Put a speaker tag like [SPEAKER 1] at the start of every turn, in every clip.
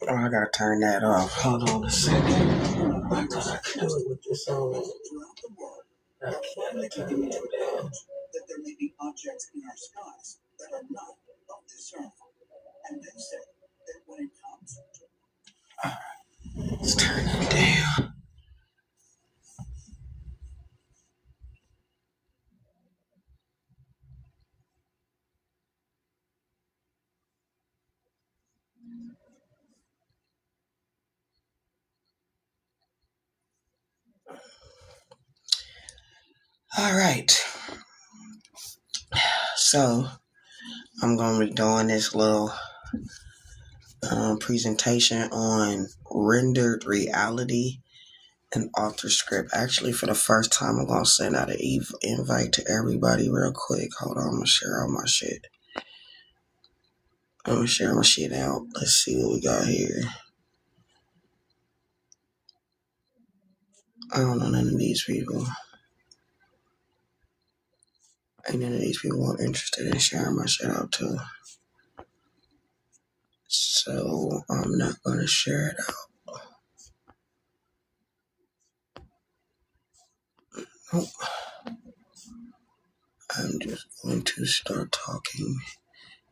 [SPEAKER 1] Oh, I gotta turn that off. Hold on a second. I thought I could do it with this on. I can't turn it down. Let's turn it down. All right. So I'm gonna be doing this little presentation on rendered reality and author script. Actually, for the first time, I'm gonna send out an invite to everybody real quick. Hold on, I'm gonna share all my shit. I'm gonna share my shit out. Let's see what we got here. I don't know none of these people. Ain't none of these people are interested in sharing my shit out too. So I'm not gonna share it out. Nope. I'm just going to start talking.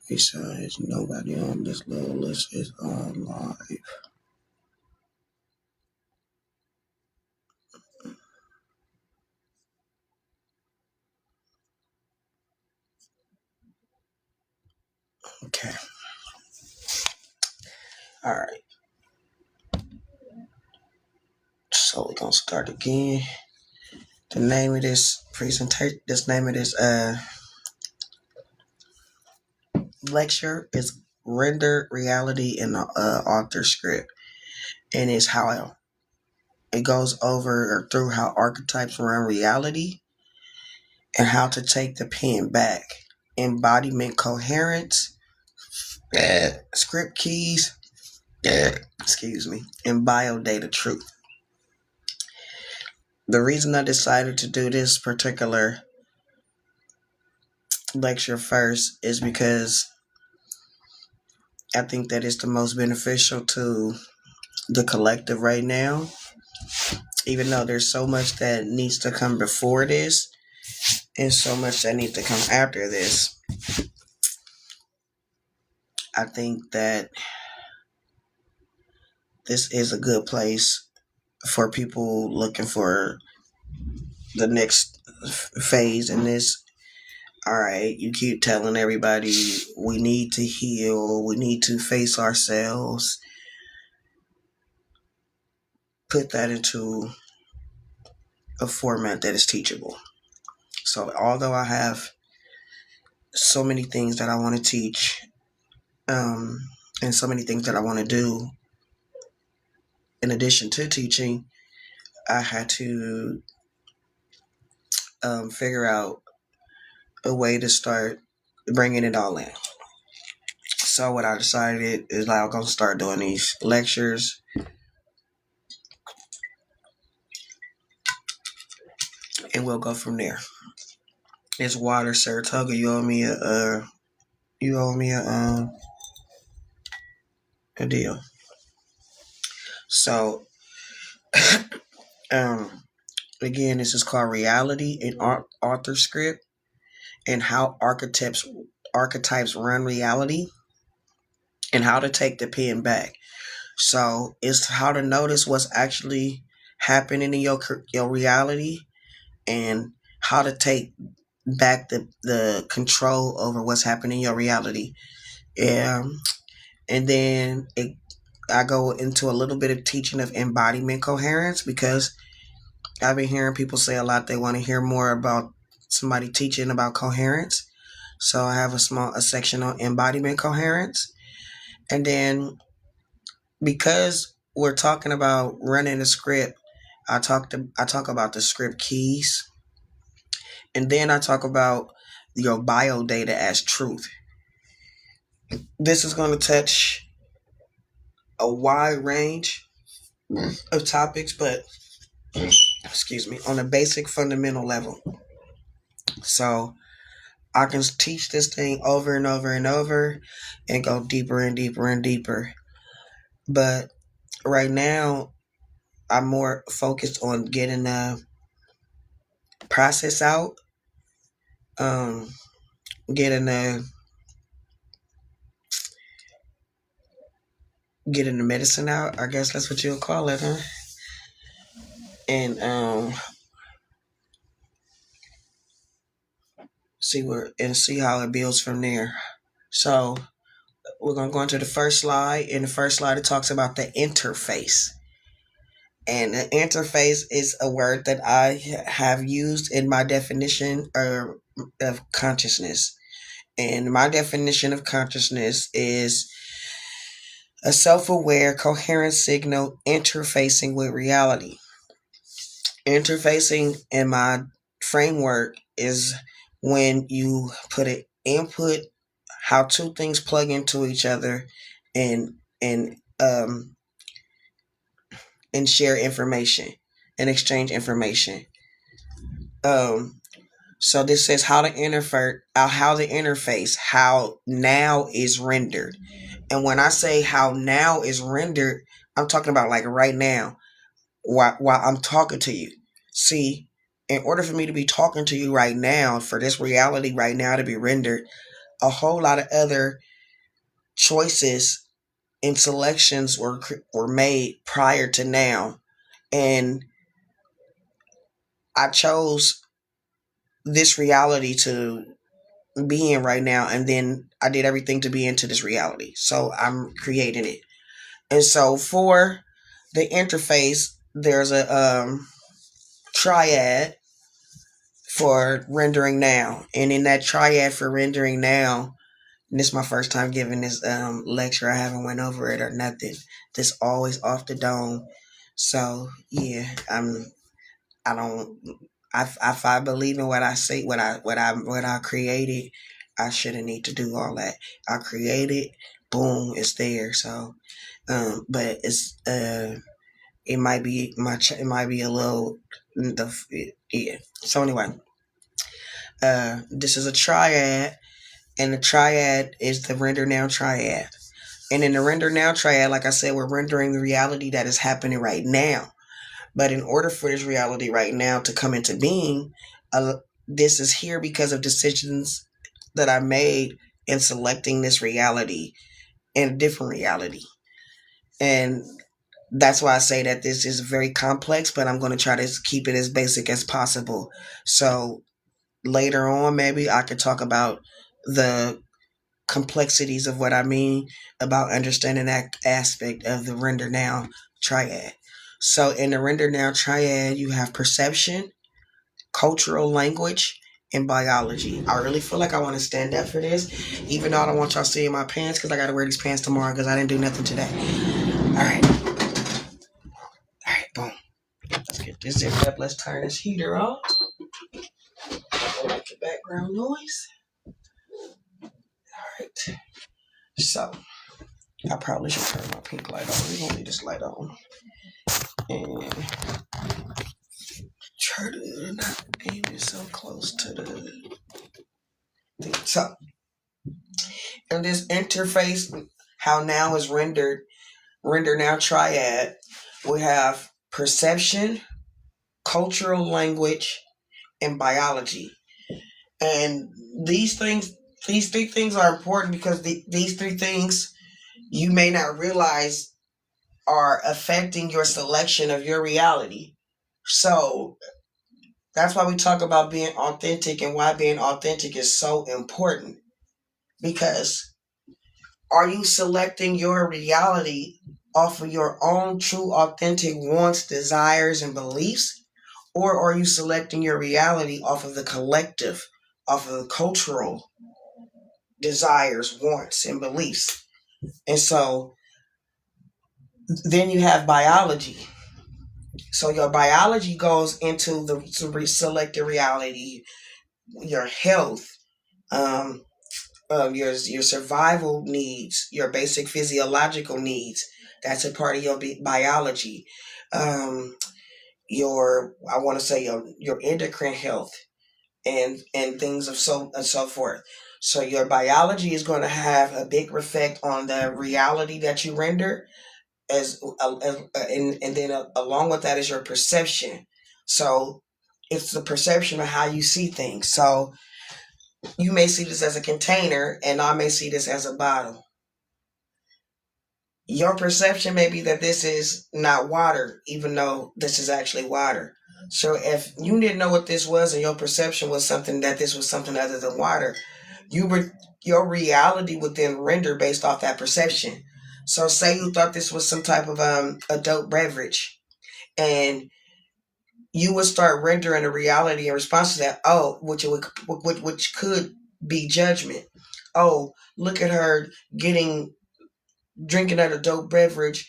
[SPEAKER 1] Besides, nobody on this little list is on live. Okay. All right. So we're gonna start again. The name of this presentation, lecture is Render Reality in the Author Script, and it's how it goes over or through how archetypes run reality and how to take the pen back. Embodiment coherence, script keys, excuse me, and biodata truth. The reason I decided to do this particular lecture first is because I think that it's the most beneficial to the collective right now. Even though there's so much that needs to come before this and so much that needs to come after this, I think that this is a good place for people looking for the next phase in this. All right, you keep telling everybody we need to heal, we need to face ourselves. Put that into a format that is teachable. So although I have so many things that I want to teach, and so many things that I want to do in addition to teaching, I had to figure out a way to start bringing it all in. So what I decided is I'm going to start doing these lectures, and we'll go from there. It's water, Saratoga. You owe me a deal. So, again, this is called Reality in Author Script and how archetypes run reality and how to take the pen back. So it's how to notice what's actually happening in your reality and how to take back the control over what's happening in your reality. And then I go into a little bit of teaching of embodiment coherence because I've been hearing people say a lot they want to hear more about somebody teaching about coherence. So I have a section on embodiment coherence. And then because we're talking about running a script, I talk about the script keys. And then I talk about your bio data as truth. This is going to touch a wide range of topics, but excuse me, on a basic fundamental level. So I can teach this thing over and over and over and go deeper and deeper and deeper. But right now, I'm more focused on getting the process out, um, getting the medicine out. I guess that's what you'll call it, huh? And see how it builds from there. So we're gonna go into the first slide. In the first slide, it talks about the interface. And the interface is a word that I have used in my definition of consciousness. And my definition of consciousness is a self aware, coherent signal interfacing with reality. Interfacing in my framework is when you put an input, how two things plug into each other, and and um and share information and exchange information. Um, so this says how the interface, how now is rendered. And when I say how now is rendered, I'm talking about like right now, while I'm talking to you. See, in order for me to be talking to you right now, for this reality right now to be rendered, a whole lot of other choices and selections were made prior to now, and I chose this reality to be in right now, and then I did everything to be into this reality. So I'm creating it. And so for the interface, there's a triad for rendering now. And in that triad for rendering now, and this is my first time giving this lecture. I haven't went over it or nothing. This always off the dome. So yeah, I don't if I believe in what I say, what I created, I shouldn't need to do all that. I created, boom, it's there. So, but it's it might be it might be a little yeah. So anyway, this is a triad, and the triad is the render now triad. And in the render now triad, like I said, we're rendering the reality that is happening right now. But in order for this reality right now to come into being, this is here because of decisions that I made in selecting this reality and a different reality. And that's why I say that this is very complex, but I'm going to try to keep it as basic as possible. So later on, maybe I could talk about the complexities of what I mean about understanding that aspect of the render now triad. So in the render now triad, you have perception, cultural language, and biology. I really feel like I want to stand up for this, even though I don't want y'all seeing my pants because I got to wear these pants tomorrow because I didn't do nothing today. All right. All right, boom. Let's get this zipped up. Let's turn this heater off. I don't like the background noise. All right. So I probably should turn my pink light on. We're gonna leave this light on. And try to not aim it so close to the thing. So in this interface, how now is render now triad, we have perception, cultural language, and biology. And these three things are important because these three things you may not realize are affecting your selection of your reality. So that's why we talk about being authentic and why being authentic is so important. Because are you selecting your reality off of your own true authentic wants, desires, and beliefs? Or are you selecting your reality off of the collective, off of the cultural desires, wants, and beliefs? And so then you have biology. So your biology goes into the selected reality, your health, your survival needs, your basic physiological needs. That's a part of your biology. Your I want to say your endocrine health, and things of so and so forth. So your biology is going to have a big effect on the reality that you render, and then along with that is your perception. So it's the perception of how you see things. So you may see this as a container, and I may see this as a bottle. Your perception may be that this is not water, even though this is actually water. So if you didn't know what this was, and your perception was something that this was something other than water, your reality would then render based off that perception. So say you thought this was some type of adult beverage, and you would start rendering a reality in response to that. Oh, which could be judgment. Oh, look at her getting drinking an adult beverage.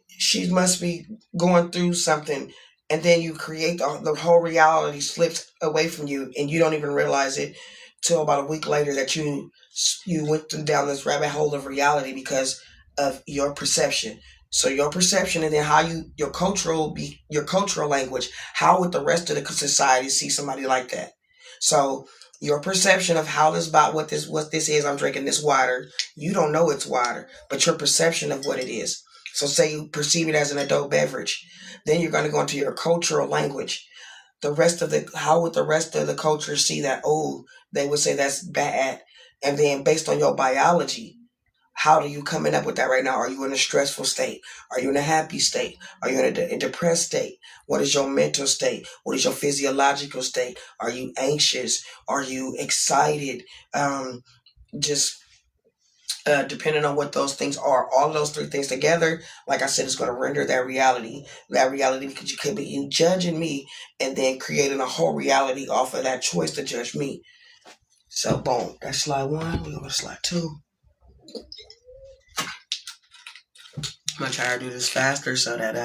[SPEAKER 1] She must be going through something. And then you create the whole reality slips away from you, and you don't even realize it till about a week later that you went down this rabbit hole of reality because of your perception. So your perception, and then how your cultural language. How would the rest of the society see somebody like that? So your perception of how this about what this is. I'm drinking this water. You don't know it's water, but your perception of what it is. So say you perceive it as an adult beverage, then you're going to go into your cultural language. How would the rest of the culture see that? Oh, they would say that's bad. And then based on your biology, how are you coming up with that right now? Are you in a stressful state? Are you in a happy state? Are you in a depressed state? What is your mental state? What is your physiological state? Are you anxious? Are you excited? Just depending on what those things are, all those three things together, like I said, is going to render that reality. That reality, because you could be judging me and then creating a whole reality off of that choice to judge me. So, boom, that's slide one. We go to slide two. I'm gonna try to do this faster so that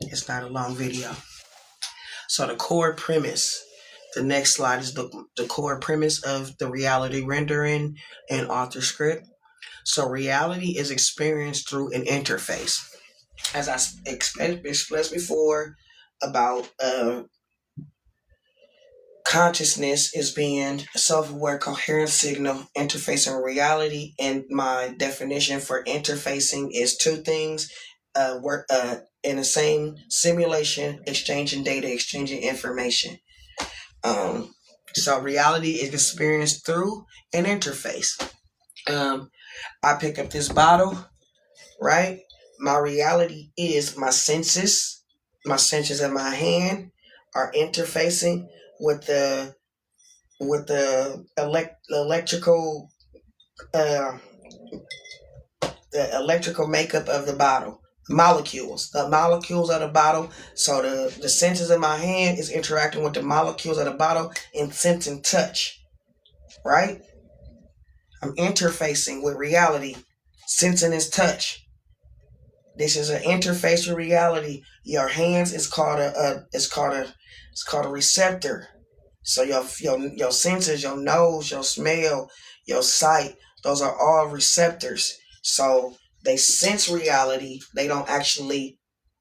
[SPEAKER 1] it's not a long video. So the core premise. The next slide is the core premise of the reality rendering and author script. So reality is experienced through an interface. As I expressed before about consciousness is being a self-aware coherent signal interfacing reality, and my definition for interfacing is two things: work in the same simulation, exchanging data, exchanging information. So reality is experienced through an interface. I pick up this bottle, right? My reality is my senses. My senses in my hand are interfacing with the electrical the electrical makeup of the bottle. The molecules of the bottle. So the senses in my hand is interacting with the molecules of the bottle and sensing touch, right? I'm interfacing with reality, sensing is touch. This is an interface with reality. Your hands is called a receptor. So your senses, your nose, your smell, your sight, those are all receptors. So they sense reality. They don't actually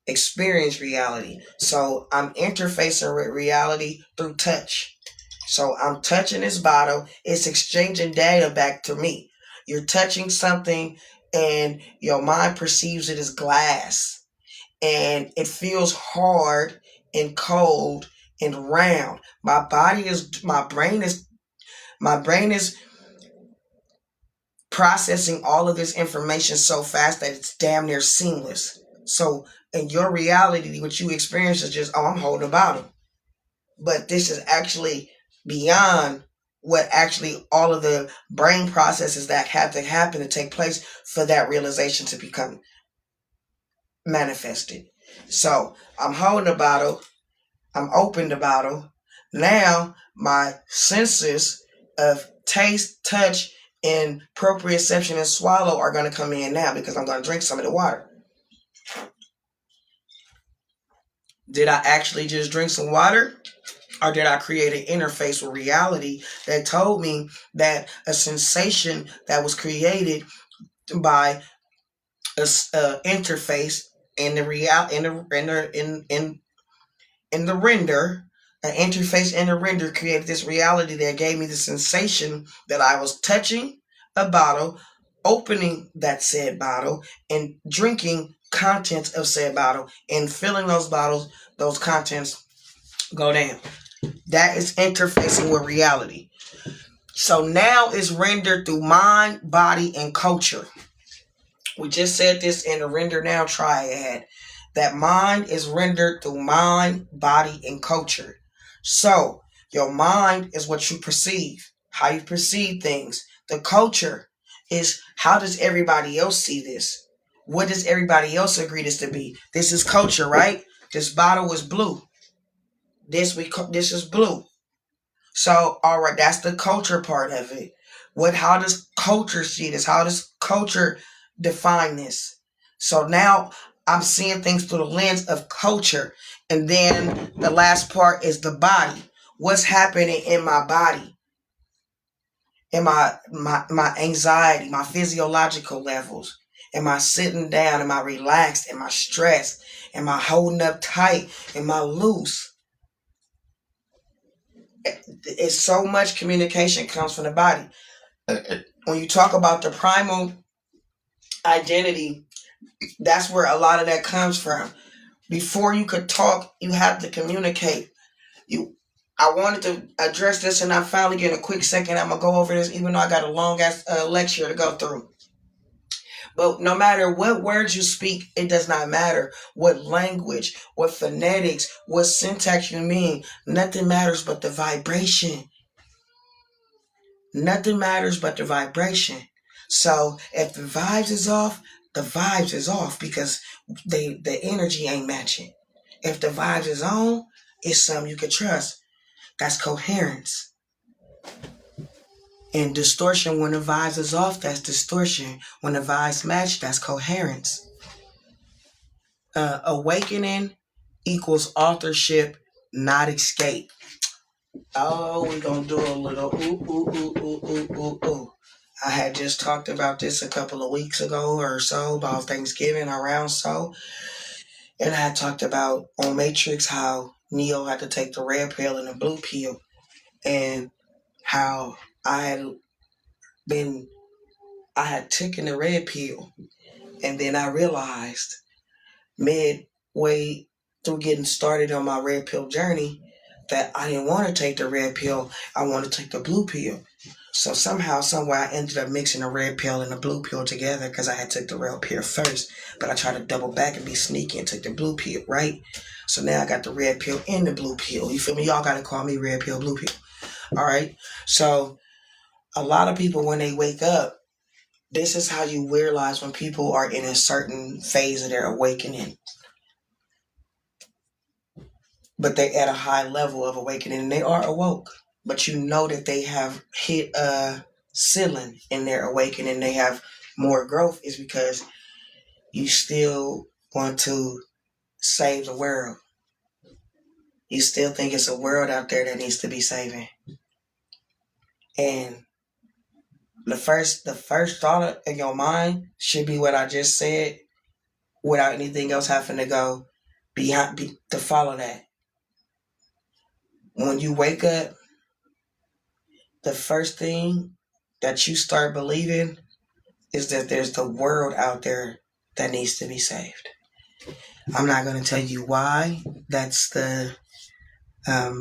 [SPEAKER 1] experience reality. So I'm interfacing with reality through touch. So I'm touching this bottle. It's exchanging data back to me. You're touching something and your mind perceives it as glass. And it feels hard and cold and round. My brain is processing all of this information so fast that it's damn near seamless. So in your reality, what you experience is just, oh, I'm holding a bottle. But this is actually beyond what actually all of the brain processes that have to happen to take place for that realization to become manifested. So I'm holding a bottle. I'm opening the bottle. Now my senses of taste, touch, and proprioception and swallow are going to come in now because I'm going to drink some of the water. Did I actually just drink some water? Or did I create an interface with reality that told me that a sensation that was created by a interface in the render An interface and a render created this reality that gave me the sensation that I was touching a bottle, opening that said bottle, and drinking contents of said bottle, and filling those bottles, those contents go down. That is interfacing with reality. So now it's rendered through mind, body, and culture. We just said this in the render now triad. That mind is rendered through mind, body, and culture. So your mind is what you perceive, how you perceive things. The culture is how does everybody else see this? What does everybody else agree this to be? This is culture, right? This bottle is blue. This is blue. So, all right, that's the culture part of it. How does culture see this? How does culture define this? So now I'm seeing things through the lens of culture. And then the last part is the body. What's happening in my body? In my anxiety, my physiological levels. Am I sitting down? Am I relaxed? Am I stressed? Am I holding up tight? Am I loose? It's so much communication comes from the body. When you talk about the primal identity, that's where a lot of that comes from. Before you could talk, you have to communicate. I wanted to address this, and I finally get a quick second. I'm gonna go over this, even though I got a long ass lecture to go through. But no matter what words you speak, it does not matter what language, what phonetics, what syntax you mean. Nothing matters but the vibration. Nothing matters but the vibration. So if the vibes is off, the vibes is off because the energy ain't matching. If the vibes is on, it's something you can trust. That's coherence. And distortion, when the vibes is off, that's distortion. When the vibes match, that's coherence. Awakening equals authorship, not escape. Oh, we're going to do a little ooh. I had just talked about this a couple of weeks ago or so, about Thanksgiving around so. And I had talked about on Matrix how Neo had to take the red pill and the blue pill. And how I had taken the red pill. And then I realized midway through getting started on my red pill journey that I didn't want to take the red pill. I wanted to take the blue pill. So somehow, somewhere, I ended up mixing the red pill and the blue pill together because I had took the red pill first. But I tried to double back and be sneaky and took the blue pill, right? So now I got the red pill and the blue pill. You feel me? Y'all got to call me red pill, blue pill. All right? So a lot of people, when they wake up, this is how you realize when people are in a certain phase of their awakening. But they're at a high level of awakening and they are awoke. But you know that they have hit a ceiling in their awakening. They have more growth is because you still want to save the world. You still think it's a world out there that needs to be saving. And the first thought in your mind should be what I just said without anything else having to go to follow that. When you wake up, the first thing that you start believing is that there's the world out there that needs to be saved. I'm not going to tell you why that's the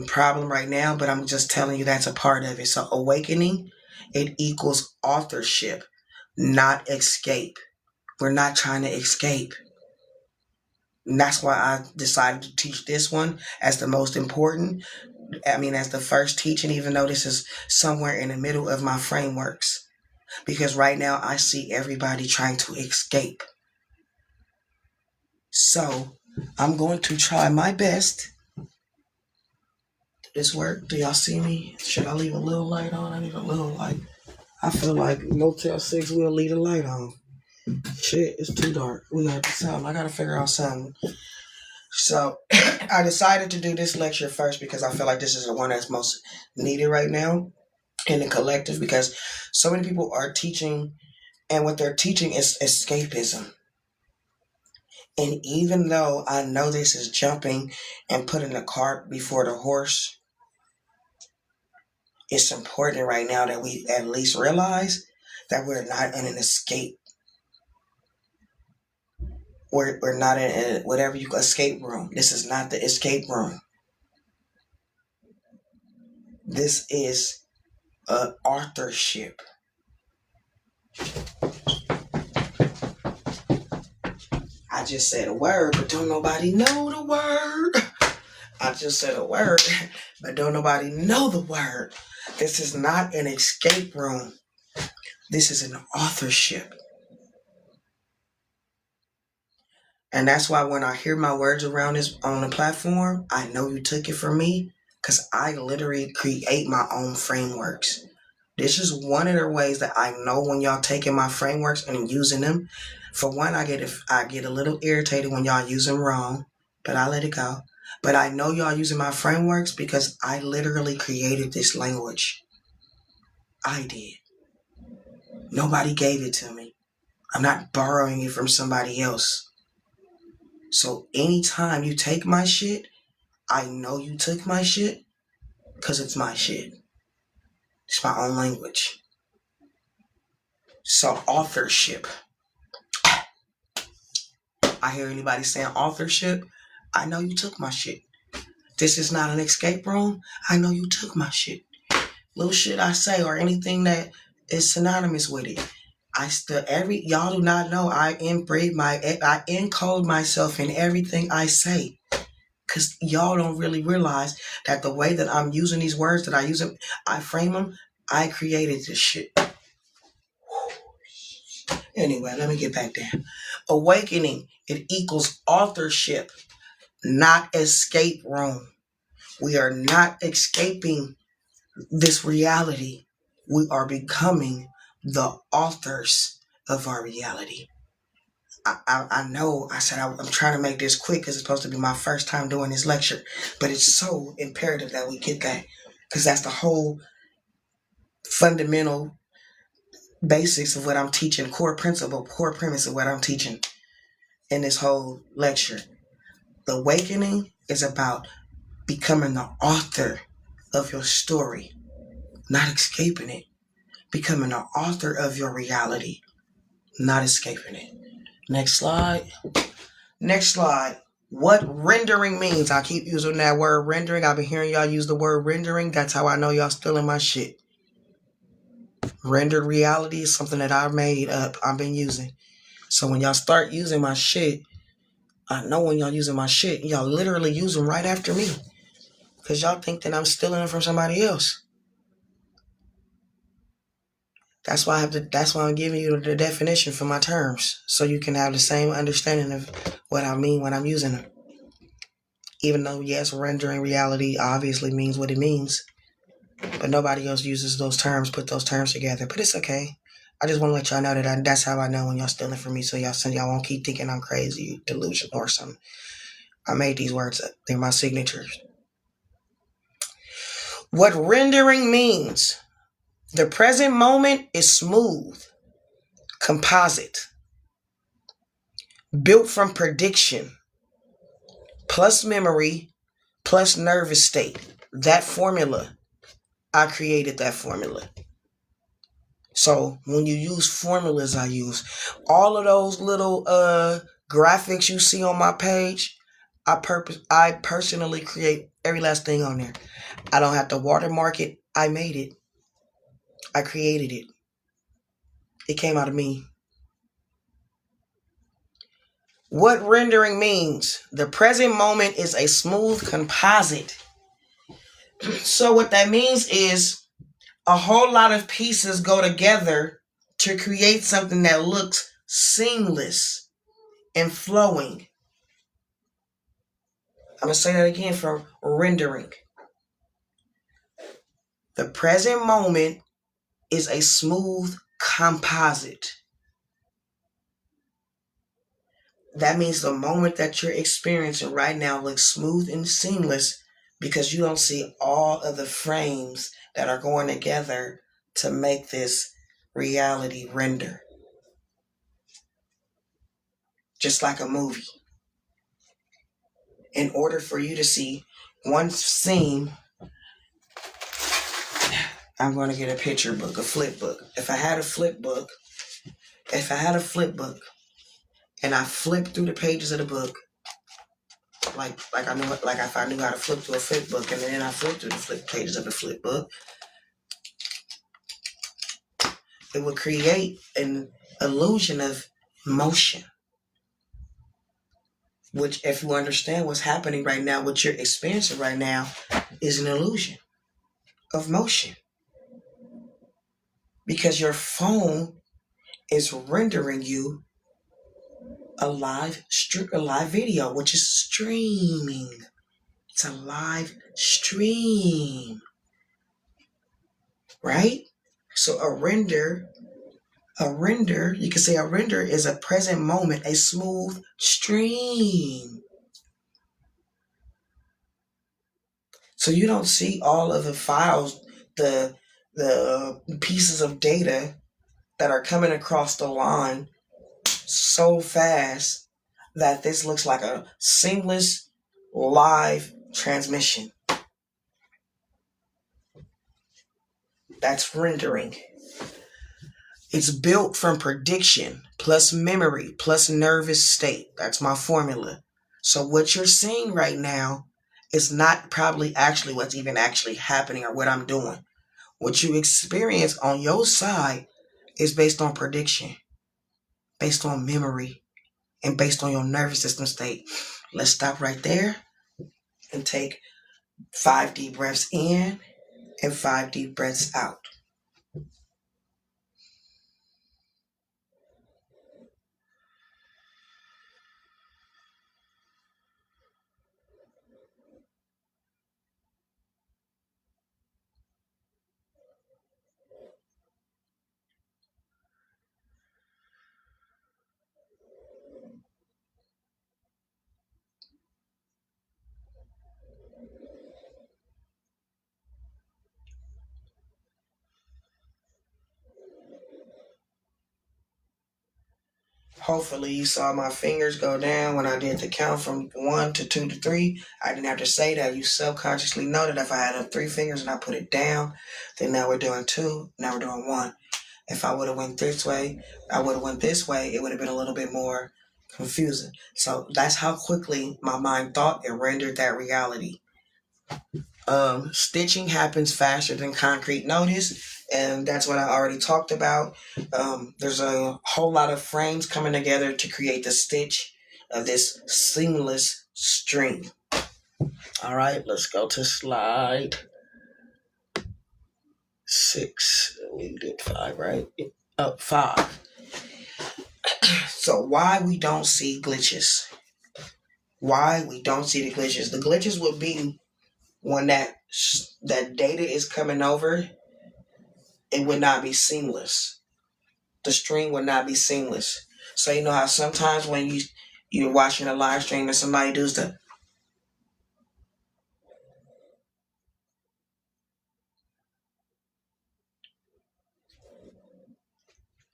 [SPEAKER 1] problem right now, but I'm just telling you that's a part of it. So awakening, it equals authorship, not escape. We're not trying to escape. And that's why I decided to teach this one as the most important. As the first teaching, even though this is somewhere in the middle of my frameworks. Because right now I see everybody trying to escape. So I'm going to try my best. Did this work? Do y'all see me? Should I leave a little light on? I need a little light. I feel like Motel 6 will leave the light on. Shit, it's too dark. We got something. I got to figure out something. So I decided to do this lecture first because I feel like this is the one that's most needed right now in the collective, because so many people are teaching, and what they're teaching is escapism. And even though I know this is jumping and putting the cart before the horse, it's important right now that we at least realize that we're not in an escape. We're not in a, whatever you escape room. This is not the escape room. This is a authorship. I just said a word, but don't nobody know the word. I just said a word, but don't nobody know the word. This is not an escape room. This is an authorship. And that's why when I hear my words around this on the platform, I know you took it from me because I literally create my own frameworks. This is one of the ways that I know when y'all taking my frameworks and using them. For one, I get a little irritated when y'all use them wrong, but I let it go. But I know y'all using my frameworks because I literally created this language. I did. Nobody gave it to me. I'm not borrowing it from somebody else. So anytime you take my shit, I know you took my shit because it's my shit. It's my own language. So authorship. I hear anybody saying authorship, I know you took my shit. This is not an escape room. I know you took my shit. Little shit I say or anything that is synonymous with it. Y'all do not know I encode myself in everything I say. Cause y'all don't really realize that the way that I'm using these words, that I use them, I frame them, I created this shit. Anyway, let me get back there. Awakening, it equals authorship, not escape room. We are not escaping this reality. We are becoming the authors of our reality. I know I said I'm trying to make this quick because it's supposed to be my first time doing this lecture, but it's so imperative that we get that because that's the whole fundamental basics of what I'm teaching, core premise of what I'm teaching in this whole lecture. The awakening is about becoming the author of your story, not escaping it. Becoming the author of your reality, not escaping it. Next slide. What rendering means. I keep using that word rendering. I've been hearing y'all use the word rendering. That's how I know y'all stealing my shit. Rendered reality is something that I made up. I've been using. So when y'all start using my shit, I know when y'all using my shit, y'all literally use them right after me. Because y'all think that I'm stealing it from somebody else. That's why I'm giving you the definition for my terms. So you can have the same understanding of what I mean when I'm using them. Even though, yes, rendering reality obviously means what it means. But nobody else uses those terms, put those terms together. But it's okay. I just want to let y'all know that that's how I know when y'all stealing from me. So y'all won't keep thinking I'm crazy, delusional or something. I made these words up. They're my signatures. What rendering means. The present moment is smooth, composite, built from prediction, plus memory, plus nervous state. That formula, I created that formula. So when you use formulas, I use all of those little graphics you see on my page. I personally create every last thing on there. I don't have to watermark it. I made it. I created it. It came out of me. What rendering means. The present moment is a smooth composite. So what that means is a whole lot of pieces go together to create something that looks seamless and flowing. I'm going to say that again for rendering. The present moment is a smooth composite. That means the moment that you're experiencing right now looks smooth and seamless because you don't see all of the frames that are going together to make this reality render. Just like a movie. In order for you to see one scene I'm going to get a picture book, a flip book. If I had a flip book and I flipped through the pages of the book, like I knew, like if I knew how to flip through a flip book, and then I flipped through the flip pages of the flip book, it would create an illusion of motion. Which, if you understand what's happening right now, what you're experiencing right now, is an illusion of motion. Because your phone is rendering you a live video, which is streaming. It's a live stream, right? So a render, you can say a render is a present moment, a smooth stream. So you don't see all of the files, the pieces of data that are coming across the line so fast that this looks like a seamless live transmission. That's rendering. It's built from prediction plus memory plus nervous state. That's my formula. So what you're seeing right now is not probably actually what's even actually happening or what I'm doing. What you experience on your side is based on prediction, based on memory, and based on your nervous system state. Let's stop right there and take 5 deep breaths in and 5 deep breaths out. Hopefully you saw my fingers go down when I did the count from 1 to 2 to 3. I didn't have to say that. You subconsciously know that if I had up 3 fingers and I put it down, then now we're doing 2, now we're doing 1. If I would have went this way, I would have went this way, it would have been a little bit more confusing. So that's how quickly my mind thought and rendered that reality. Stitching happens faster than concrete notice, and that's what I already talked about. There's a whole lot of frames coming together to create the stitch of this seamless string. All right, let's go to slide 6. We did 5, right? 5. So why we don't see glitches? Why we don't see the glitches? The glitches would be when that data is coming over, it would not be seamless. The stream would not be seamless. So you know how sometimes when you're watching a live stream and somebody does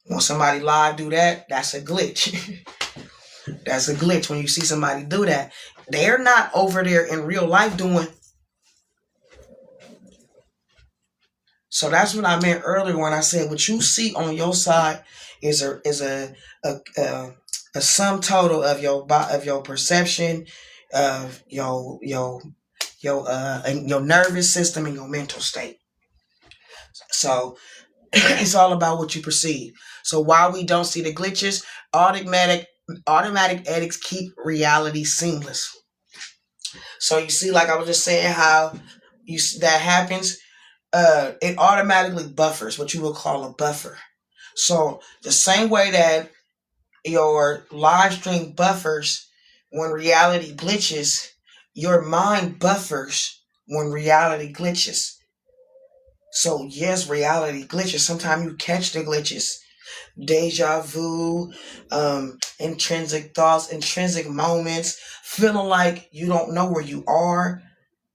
[SPEAKER 1] when somebody live do that, that's a glitch. That's a glitch when you see somebody do that. They're not over there in real life doing. So that's what I meant earlier when I said what you see on your side is a sum total of your perception, of your nervous system and your mental state. So it's all about what you perceive. So while we don't see the glitches, automatic edits keep reality seamless. So you see, like I was just saying, how that happens. It automatically buffers, what you would call a buffer. So the same way that your live stream buffers when reality glitches, your mind buffers when reality glitches. So yes, reality glitches. Sometimes you catch the glitches. Deja vu, intrinsic thoughts, intrinsic moments, feeling like you don't know where you are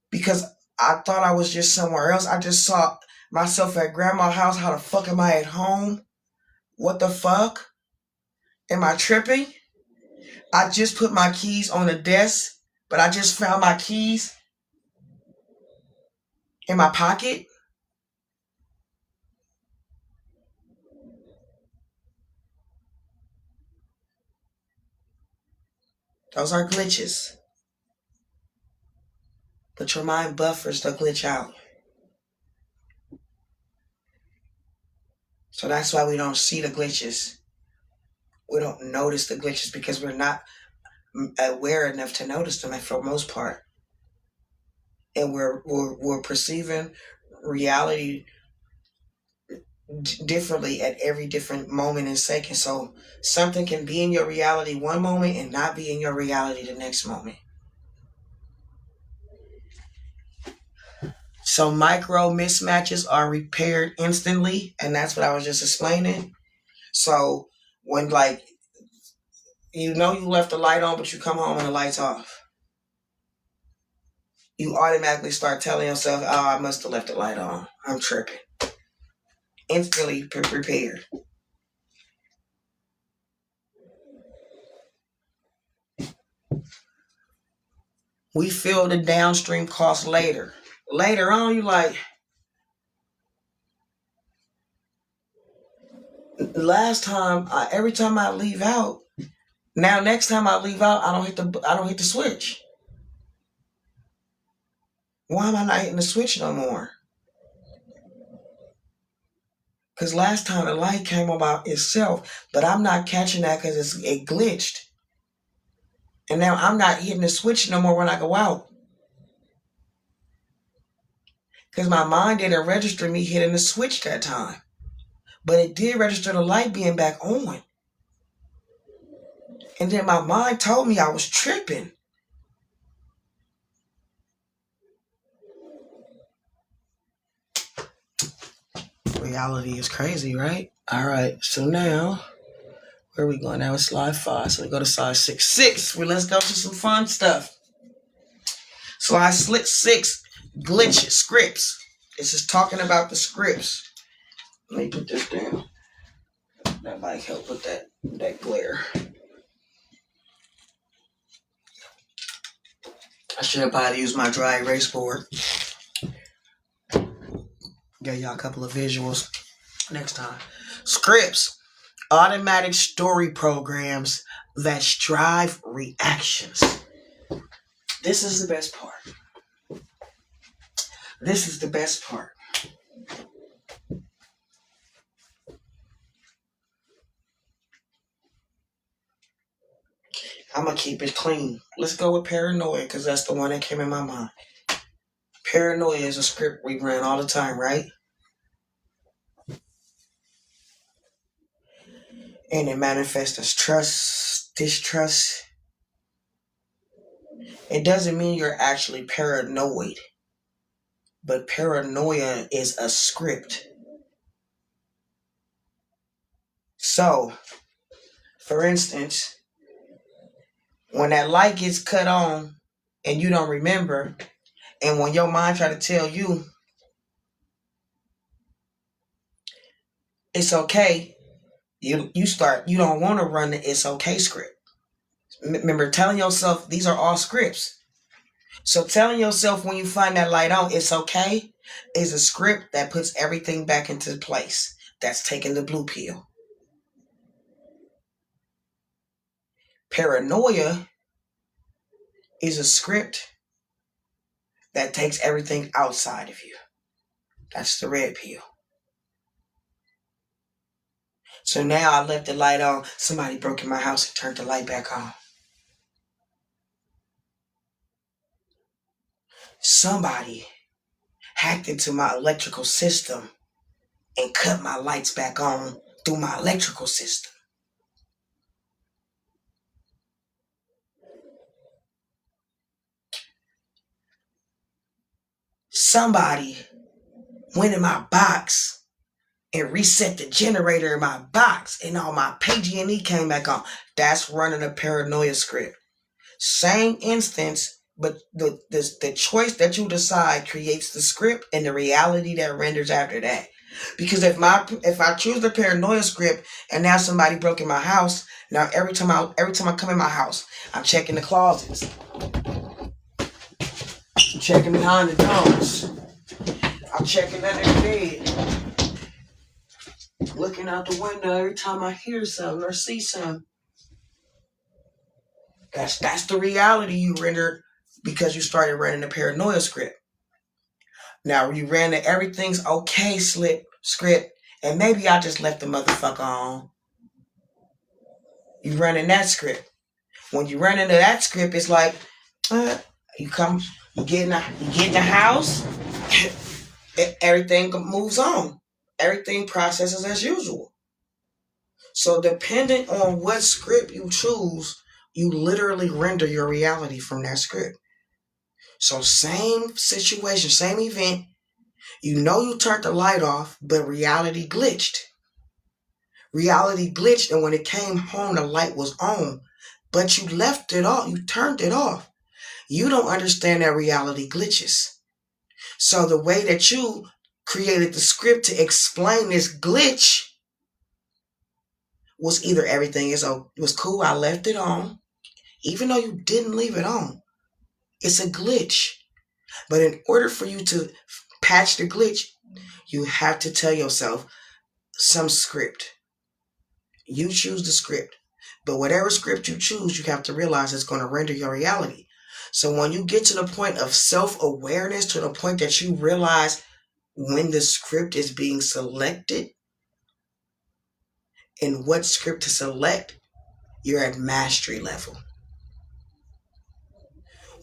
[SPEAKER 1] because I thought I was just somewhere else. I just saw myself at grandma's house. How the fuck am I at home? What the fuck? Am I tripping? I just put my keys on the desk, but I just found my keys in my pocket. Those are glitches. But your mind buffers the glitch out. So that's why we don't see the glitches. We don't notice the glitches because we're not aware enough to notice them for the most part. And we're perceiving reality differently at every different moment and second. So something can be in your reality one moment and not be in your reality the next moment. So micro mismatches are repaired instantly, and that's what I was just explaining. So when you left the light on, but you come home and the light's off, you automatically start telling yourself, "Oh, I must have left the light on. I'm tripping." Instantly prepared. We feel the downstream cost later. Later on, you like, last time, every time I leave out, now next time I leave out, I don't hit the switch. Why am I not hitting the switch no more? Because last time the light came on by itself, but I'm not catching that because it glitched. And now I'm not hitting the switch no more when I go out. Because my mind didn't register me hitting the switch that time. But it did register the light being back on. And then my mind told me I was tripping. Reality is crazy, right? All right, so now, where are we going now? It's slide 5. So we go to slide 6. 6, well, let's go to some fun stuff. Slide 6, glitches, scripts. This is talking about the scripts. Let me put this down. That might help with that glare. I should have probably used my dry erase board. Get y'all a couple of visuals next time. Scripts, automatic story programs that drive reactions. This is the best part. This is the best part. I'm going to keep it clean. Let's go with paranoia because that's the one that came in my mind. Paranoia is a script we run all the time, right? And it manifests as trust, distrust. It doesn't mean you're actually paranoid, but paranoia is a script. So, for instance, when that light gets cut on and you don't remember, and when your mind try to tell you it's okay, you don't want to run the it's okay script. Remember, telling yourself these are all scripts. So telling yourself when you find that light on, it's okay, is a script that puts everything back into place. That's taking the blue pill. Paranoia is a script that takes everything outside of you. That's the red pill. So now I left the light on. Somebody broke in my house and turned the light back on. Somebody hacked into my electrical system and cut my lights back on through my electrical system. Somebody went in my box and reset the generator in my box and all my PG&E came back on. That's running a paranoia script. Same instance, but the choice that you decide creates the script and the reality that renders after that. Because if I choose the paranoia script and now somebody broke in my house, now every time I come in my house, I'm checking the closets. I'm checking behind the doors. I'm checking under the bed. Looking out the window every time I hear something or see something. That's the reality you rendered because you started running the paranoia script. Now you ran the everything's okay script, and maybe I just left the motherfucker on. You running that script. When you run into that script, it's like you get in the house, everything moves on. Everything processes as usual. So depending on what script you choose, you literally render your reality from that script. So same situation, same event. You know you turned the light off, but reality glitched. Reality glitched, and when it came home, the light was on. But you left it off. You turned it off. You don't understand that reality glitches. So the way that you created the script to explain this glitch was either everything was cool, I left it on, even though you didn't leave it on. It's a glitch. But in order for you to patch the glitch, you have to tell yourself some script. You choose the script. But whatever script you choose, you have to realize it's going to render your reality. So when you get to the point of self-awareness, to the point that you realize when the script is being selected and what script to select, you're at mastery level.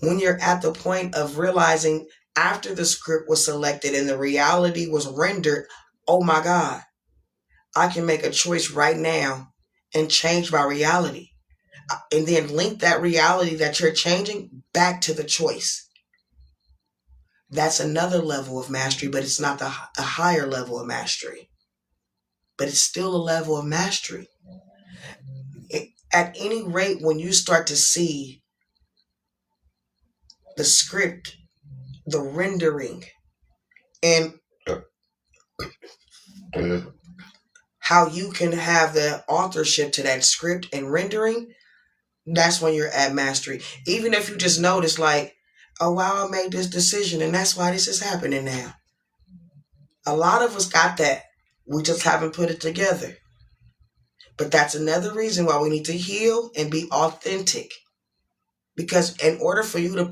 [SPEAKER 1] When you're at the point of realizing after the script was selected and the reality was rendered, oh my God, I can make a choice right now and change my reality. And then link that reality that you're changing back to the choice. That's another level of mastery, but it's not a higher level of mastery. But it's still a level of mastery. At any rate, when you start to see the script, the rendering, and how you can have the authorship to that script and rendering, that's when you're at mastery. Even if you just notice like, oh wow, I made this decision and that's why this is happening now. A lot of us got that. We just haven't put it together. But that's another reason why we need to heal and be authentic. Because in order for you to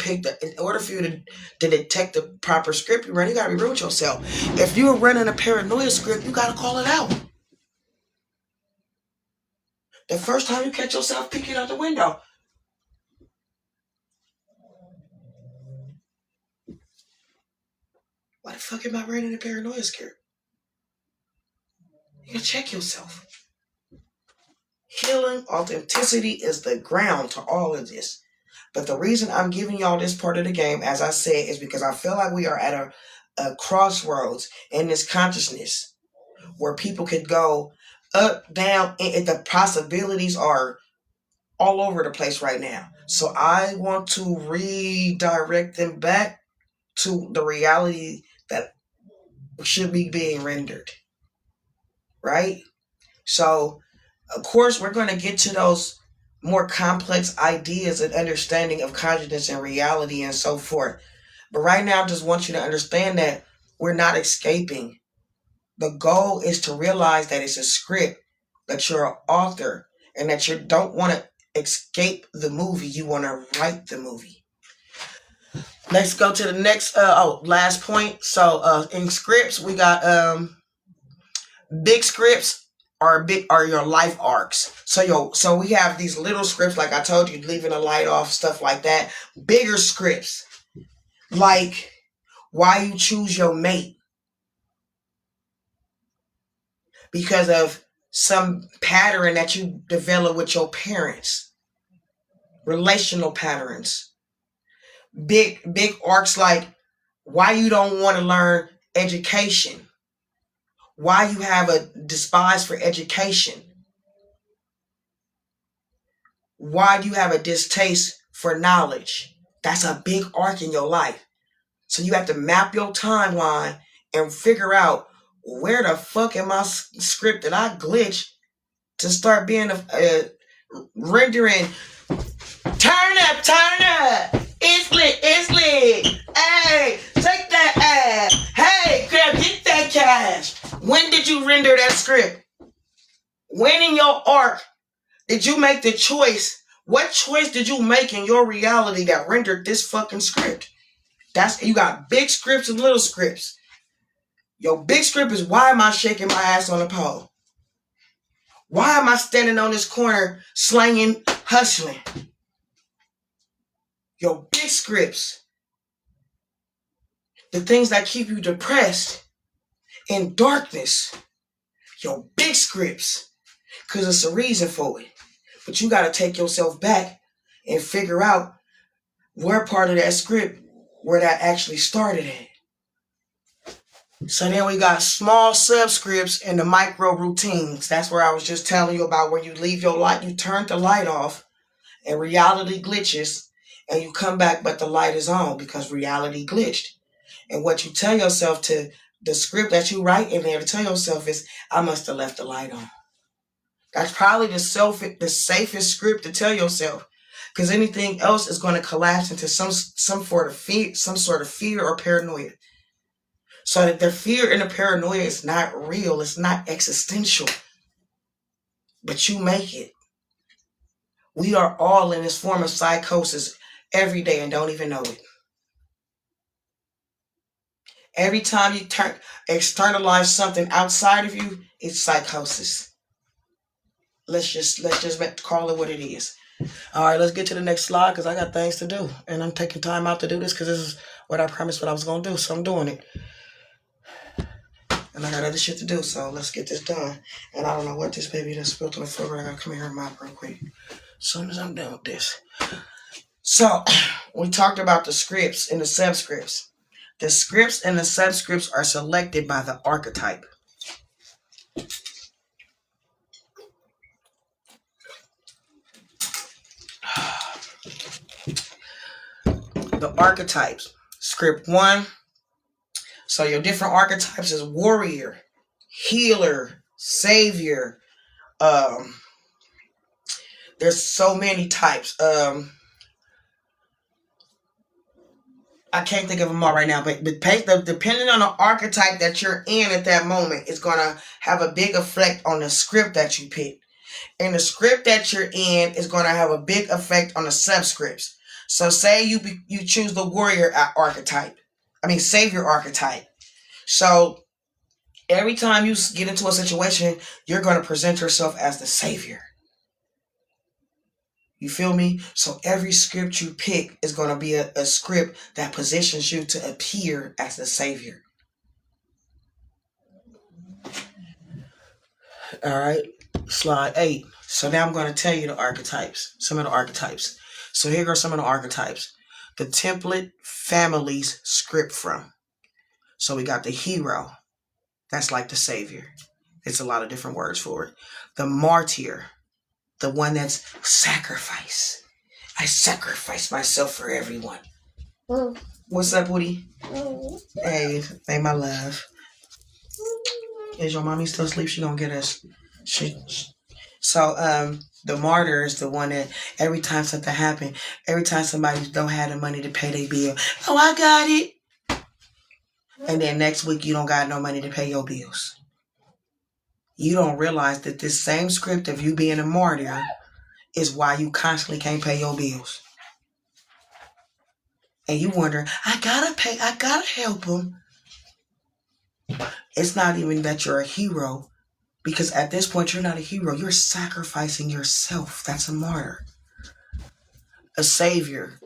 [SPEAKER 1] detect the proper script you run, you gotta be real with yourself. If you're running a paranoia script, you gotta call it out. The first time you catch yourself peeking out the window, why the fuck am I running a paranoia script? You gotta check yourself. Healing, authenticity is the ground to all of this. But the reason I'm giving y'all this part of the game, as I said, is because I feel like we are at a crossroads in this consciousness where people could go up, down, and the possibilities are all over the place right now. So I want to redirect them back to the reality that should be being rendered. Right? So, of course, we're going to get to those more complex ideas and understanding of consciousness and reality and so forth. But right now, I just want you to understand that we're not escaping. The goal is to realize that it's a script, that you're an author, and that you don't want to escape the movie. You want to write the movie. Let's go to the next, last point. So in scripts, we got big scripts are your life arcs. So we have these little scripts, like I told you, leaving a light off, stuff like that. Bigger scripts, like why you choose your mate. Because of some pattern that you develop with your parents. Relational patterns. Big arcs like why you don't want to learn education. Why you have a despise for education. Why you have a distaste for knowledge. That's a big arc in your life. So you have to map your timeline and figure out where the fuck am I script that I glitch to start being rendering. Turn up. It's lit. Hey, take that ass. Hey, girl, get that cash. When did you render that script? When in your arc did you make the choice What choice did you make in your reality that rendered this fucking script? You got big scripts and little scripts. Your big script is, why am I shaking my ass on the pole? Why am I standing on this corner slanging, hustling? Your big scripts, the things that keep you depressed in darkness, your big scripts, because it's a reason for it. But you got to take yourself back and figure out where part of that script, where that actually started at. So then we got small subscripts and the micro routines. That's where I was just telling you about, where you leave your light, you turn the light off and reality glitches, and you come back but the light is on because reality glitched. And what you tell yourself, to the script that you write in there to tell yourself is, I must have left the light on. That's probably the safest script to tell yourself, because anything else is going to collapse into some sort of fear or paranoia. So that the fear and the paranoia is not real, it's not existential, but you make it. We are all in this form of psychosis every day and don't even know it. Every time you externalize something outside of you, it's psychosis. Let's just call it what it is. All right, let's get to the next slide, because I got things to do. And I'm taking time out to do this because this is what I promised what I was going to do. So I'm doing it. And I got other shit to do. So let's get this done. And I don't know what this baby that's spilled on the floor, but I got to come here and mop real quick. As soon as I'm done with this. So we talked about the scripts and the subscripts. The scripts and the subscripts are selected by the archetype. The archetypes. Script 1. So your different archetypes is warrior, healer, savior. There's so many types. I can't think of them all right now, but depending on the archetype that you're in at that moment, it's going to have a big effect on the script that you pick. And the script that you're in is going to have a big effect on the subscripts. So say you choose the warrior archetype. Savior archetype. So every time you get into a situation, you're going to present yourself as the savior. You feel me? So every script you pick is going to be a script that positions you to appear as the savior. All right. Slide 8. So now I'm going to tell you the archetypes. Some of the archetypes. So here are some of the archetypes. The template families script from. So we got the hero. That's like the savior. It's a lot of different words for it. The martyr. The one that's sacrifice. I sacrifice myself for everyone. What's up, Woody? Hey, my love. Is your mommy still asleep? She gonna get us. So the martyr is the one that every time something happens, every time somebody don't have the money to pay their bill, oh, I got it. And then next week you don't got no money to pay your bills. You don't realize that this same script of you being a martyr is why you constantly can't pay your bills. And you wonder, I gotta help them. It's not even that you're a hero, because at this point you're not a hero. You're sacrificing yourself. That's a martyr. A savior.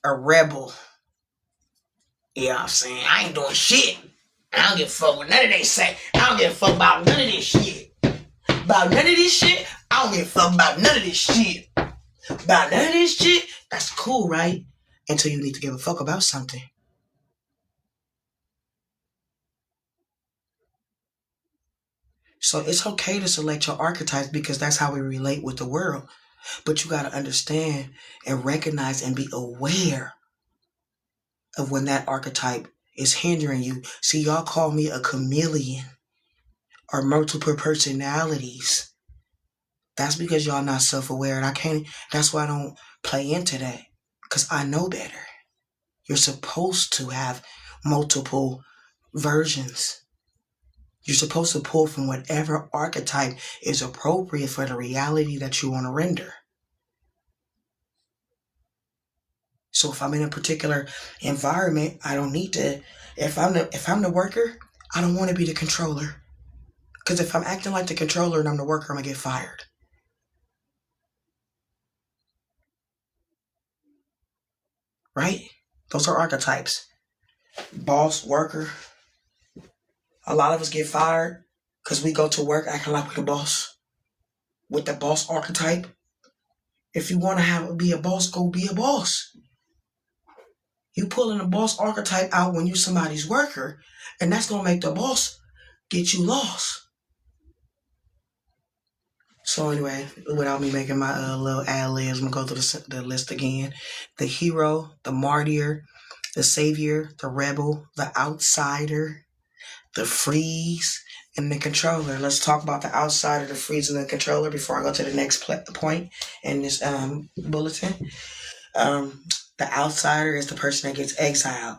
[SPEAKER 1] A rebel. Yeah, I'm saying, I ain't doing shit. I don't give a fuck what none of they say. I don't give a fuck about none of this shit. About none of this shit, I don't give a fuck about none of this shit. About none of this shit, that's cool, right? Until you need to give a fuck about something. So it's okay to select your archetypes, because that's how we relate with the world. But you got to understand and recognize and be aware of when that archetype is hindering you. See, y'all call me a chameleon or multiple personalities. That's because y'all not self-aware, and that's why I don't play into that, because I know better. You're supposed to have multiple versions. You're supposed to pull from whatever archetype is appropriate for the reality that you want to render. So if I'm in a particular environment, I don't need to. If I'm the worker, I don't want to be the controller. Because if I'm acting like the controller and I'm the worker, I'm gonna get fired. Right? Those are archetypes. Boss, worker. A lot of us get fired because we go to work acting like we're the boss. With the boss archetype. If you want to be a boss, go be a boss. You pulling the boss archetype out when you're somebody's worker, and that's gonna make the boss get you lost. So anyway, without me making my little ad-libs, I'm gonna go through the list again. The hero, the martyr, the savior, the rebel, the outsider, the freeze, and the controller. Let's talk about the outsider, the freeze, and the controller before I go to the next point in this bulletin. The outsider is the person that gets exiled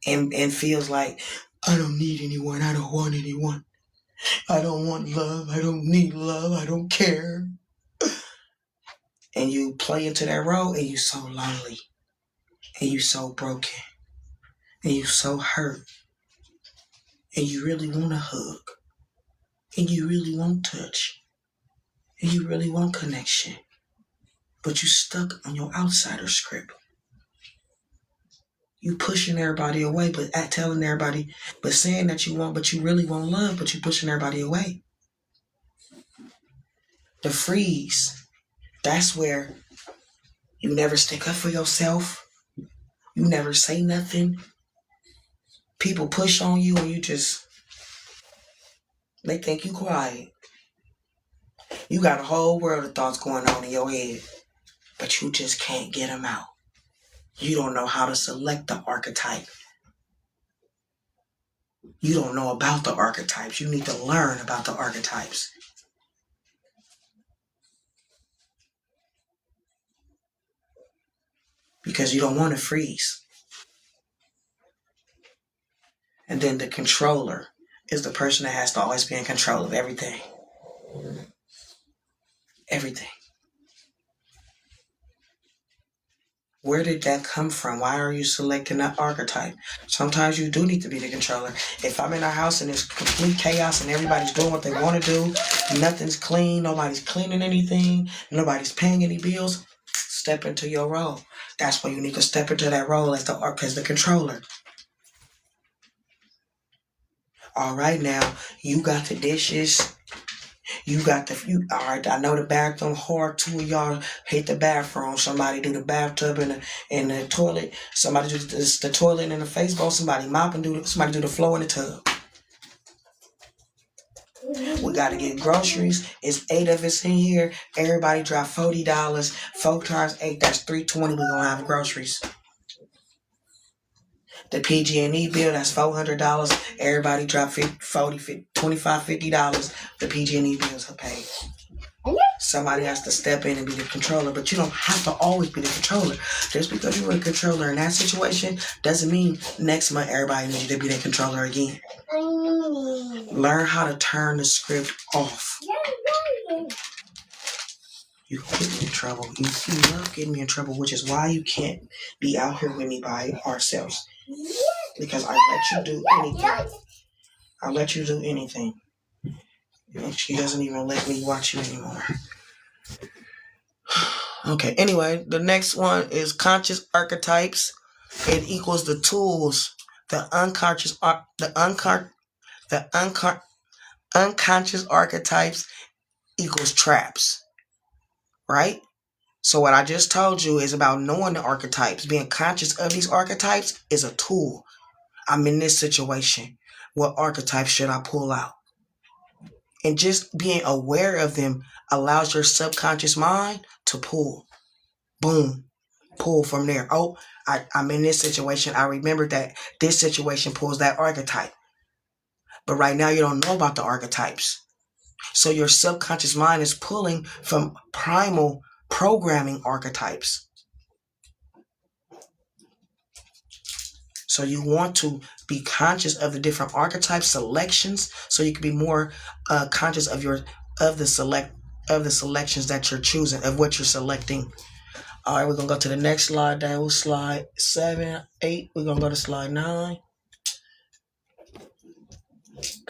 [SPEAKER 1] and feels like, I don't need anyone, I don't want anyone. I don't want love. I don't need love. I don't care. And you play into that role and you're so lonely. And you're so broken. And you're so hurt. And you really want a hug. And you really want touch. And you really want connection. But you stuck on your outsider script. You pushing everybody away, but telling everybody, but saying that you want, but you really want love, but you pushing everybody away. The freeze. That's where you never stick up for yourself. You never say nothing. People push on you and they think you quiet. You got a whole world of thoughts going on in your head, but you just can't get them out. You don't know how to select the archetype. You don't know about the archetypes. You need to learn about the archetypes. Because you don't want to freeze. And then the controller is the person that has to always be in control of everything. Everything. Where did that come from? Why are you selecting that archetype? Sometimes you do need to be the controller. If I'm in a house and it's complete chaos and everybody's doing what they want to do, nothing's clean, nobody's cleaning anything, nobody's paying any bills, step into your role. That's why you need to step into that role as the controller. All right, now you got the dishes. All right, I know the bathroom hard. Two of y'all hit the bathroom. Somebody do the bathtub and the toilet. Somebody do the toilet and the face bowl. Somebody mop and somebody do the floor in the tub. We got to get groceries. It's 8 of us in here. Everybody drop $40. 4 times 8, that's $320. We're going to have groceries. The PG&E bill, that's $400. Everybody drop $25, $50. The PG&E bills are paid. Somebody has to step in and be the controller, but you don't have to always be the controller. Just because you were a controller in that situation doesn't mean next month everybody needs you to be the controller again. Learn how to turn the script off. You get me in trouble. You love getting me in trouble, which is why you can't be out here with me by ourselves. Because I let you do anything. I let you do anything. And she doesn't even let me watch you anymore. Okay, anyway, the next one is conscious archetypes. It equals the tools. The unconscious archetypes equals traps. Right? So what I just told you is about knowing the archetypes. Being conscious of these archetypes is a tool. I'm in this situation. What archetype should I pull out? And just being aware of them allows your subconscious mind to pull. Boom. Pull from there. Oh, I'm in this situation. I remember that this situation pulls that archetype. But right now you don't know about the archetypes. So your subconscious mind is pulling from primal programming archetypes. So you want to be conscious of the different archetype selections, so you can be more conscious of the selections that you're choosing, of what you're selecting. All right, we're going to go to the next slide. That was slide 7, 8. We're going to go to slide 9. It's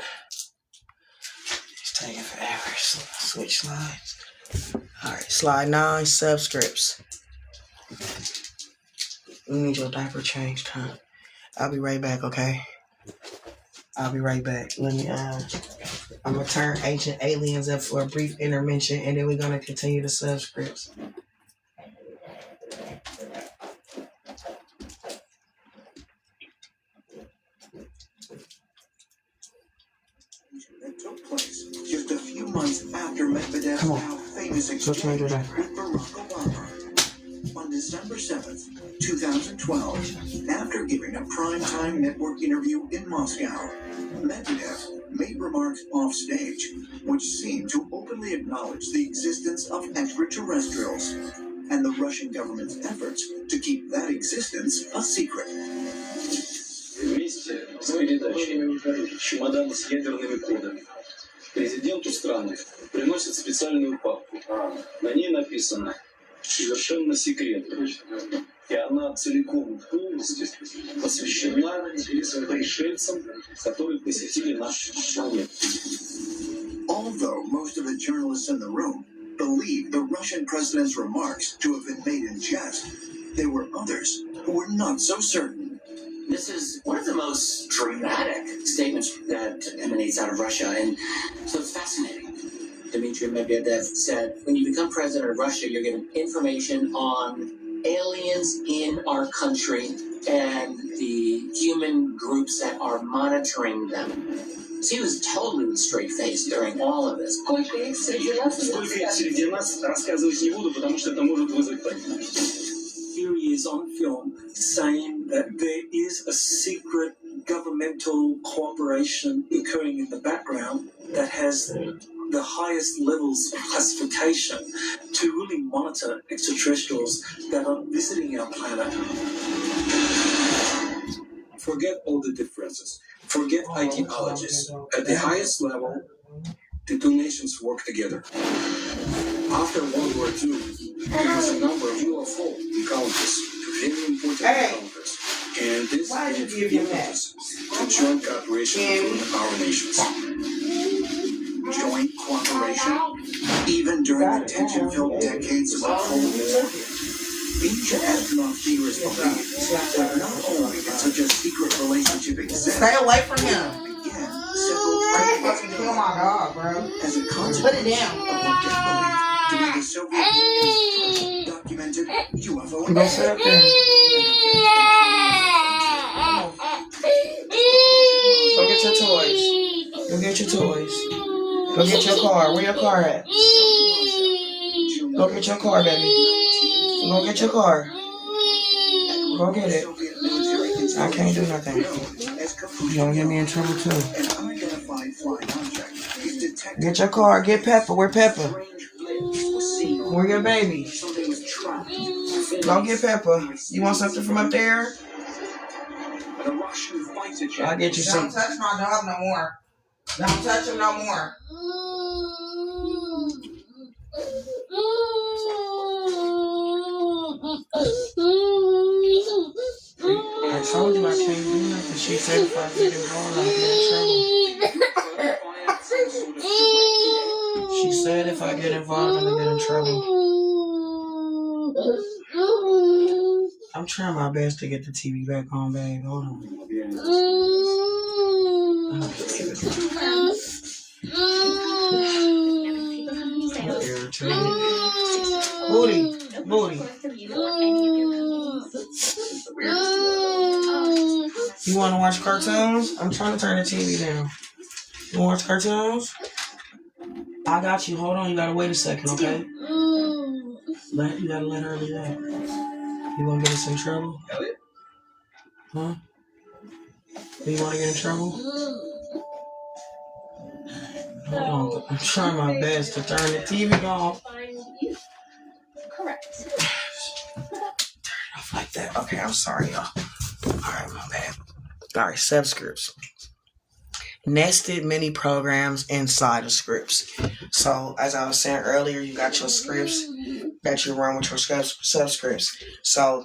[SPEAKER 1] taking forever. Switch slides. All right, slide 9, subscripts. We need your diaper changed, huh? I'll be right back, okay? I'll be right back. Let me, I'm going to turn Ancient Aliens up for a brief intervention, and then we're going to continue the subscripts.
[SPEAKER 2] That took place just a few months after Medvedev's now famous exchange with Barack Obama. On December 7th, 2012, after giving a primetime network interview in Moscow, Medvedev made remarks off stage which seemed to openly acknowledge the existence of extraterrestrials and the Russian government's efforts to keep that existence a secret.
[SPEAKER 3] Вместе с передачей «Чемодан с ядерными кодами» президенту страны приносят специальную папку. На ней написано «Совершенно секретно». И она целиком и полностью посвящена пришельцам, которые посетили нашу планету.
[SPEAKER 2] Although most of the journalists in the room believed the Russian president's remarks to have been made in jest, there were others who were not so certain.
[SPEAKER 4] This is one of the most dramatic statements that emanates out of Russia, and so it's fascinating. Dmitry Medvedev said, when you become president of Russia, you're given information on aliens in our country and the human groups that are monitoring them. So he was totally with straight face during all of this.
[SPEAKER 3] Сколько их среди нас, рассказывать не буду, потому что это может вызвать панику.
[SPEAKER 5] Here he is on film saying that there is a secret governmental cooperation occurring in the background that has the highest levels of classification to really monitor extraterrestrials that are visiting our planet.
[SPEAKER 6] Forget all the differences. Forget ideologies. At the highest level, the two nations work together. After World War II, there was a number of UFO encounters, very important encounters. And this is a joint cooperation between our nations.
[SPEAKER 2] Joint cooperation? Even during the tension-filled decades of the Cold War? Ancient astronaut theorists believe that not only did such a secret relationship exist,
[SPEAKER 1] Stay away from him.
[SPEAKER 2] began several
[SPEAKER 1] Kill my dog, bro.
[SPEAKER 2] as a consequence
[SPEAKER 1] Put it down.
[SPEAKER 2] of what they believed to be the Soviet Union's first documented UFO
[SPEAKER 1] Go sit up there. Go get your toys. Go get your toys. Go get your car. Where your car at? Go get your car, baby. Go get your car. Go get it. I can't do nothing. You're gonna get me in trouble too.
[SPEAKER 2] An unidentified flying object is detected.
[SPEAKER 1] Get your car. Get Pepper. Where Pepper?
[SPEAKER 2] Strange blaze was seen.
[SPEAKER 1] Where your baby?
[SPEAKER 2] Something was trapped.
[SPEAKER 1] Go get Pepper. You want something from up there?
[SPEAKER 2] A Russian fighter jet.
[SPEAKER 1] I'll get you some.
[SPEAKER 7] Don't touch my dog no more. Don't touch him no more.
[SPEAKER 1] I told you I can't do nothing. She said if I get involved, I'll get in trouble. She said if I get involved, I'm gonna get in trouble. I'm trying my best to get the TV back on, babe. Hold on. Booty. You want to watch cartoons? I'm trying to turn the TV down. You want to watch cartoons? I got you. Hold on. You gotta wait a second, okay? You gotta let her do that. You wanna get us in trouble? Huh? Do you wanna get in trouble? Hold on. I'm trying my best to turn the TV off.
[SPEAKER 8] Correct.
[SPEAKER 1] Turn it off like that. Okay, I'm sorry, y'all. Alright, my bad. Alright, subscripts. nested mini programs inside of scripts. So as I was saying earlier, you got your scripts that you run with your subscripts. So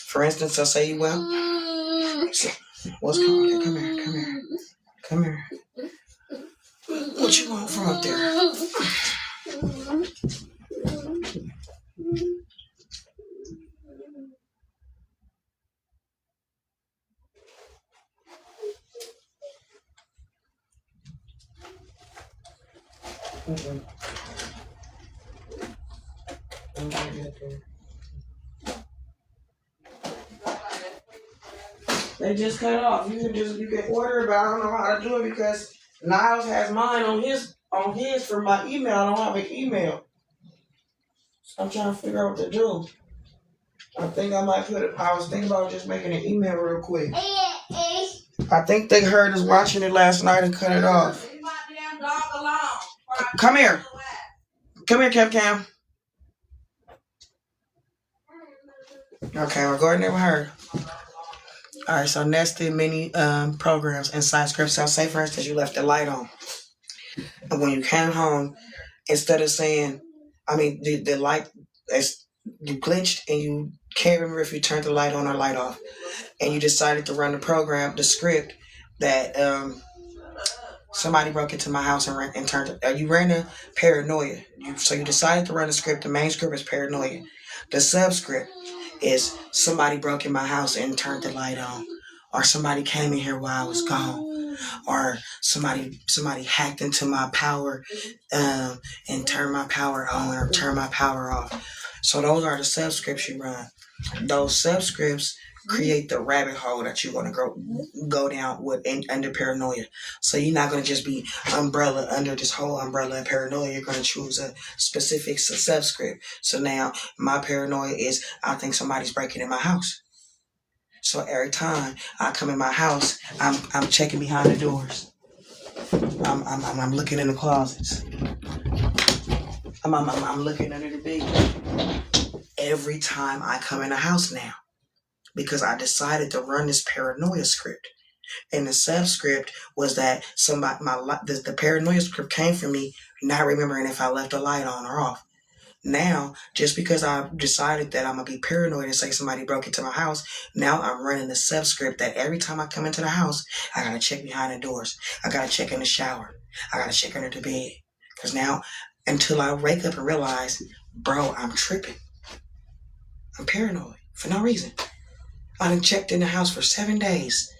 [SPEAKER 1] for instance, so say you will. So, what's going on? Okay, come here. What you want from up there? They just cut off. You can order, but I don't know how to do it because Niles has mine on his for my email. I don't have an email. So I'm trying to figure out what to do. I think I might I was thinking about just making an email real quick. I think they heard us watching it last night and cut it off. Come here. Come here, Cam. Okay, we're going there with her. Alright, so nested mini programs inside scripts. So say for instance you left the light on. And when you came home, instead of saying, the light, you glitched and you can't remember if you turned the light on or light off. And you decided to run the script that somebody broke into my house and turned it. You ran a paranoia. So you decided to run the script. The main script is paranoia. The subscript is somebody broke in my house and turned the light on. Or somebody came in here while I was gone. Or somebody hacked into my power and turned my power on or turned my power off. So those are the subscripts you run. Those subscripts create the rabbit hole that you're going to go down with under paranoia. So you're not going to just be under this whole umbrella of paranoia. You're going to choose a specific subscript. So now my paranoia is I think somebody's breaking in my house. So every time I come in my house, I'm checking behind the doors. I'm looking in the closets. I'm looking under the bed. Every time I come in the house now. Because I decided to run this paranoia script. And the subscript was that the paranoia script came from me not remembering if I left the light on or off. Now, just because I decided that I'm going to be paranoid and say somebody broke into my house, now I'm running the subscript that every time I come into the house, I got to check behind the doors. I got to check in the shower. I got to check under the bed. Because now, until I wake up and realize, bro, I'm tripping. I'm paranoid for no reason. I done checked in the house for 7 days.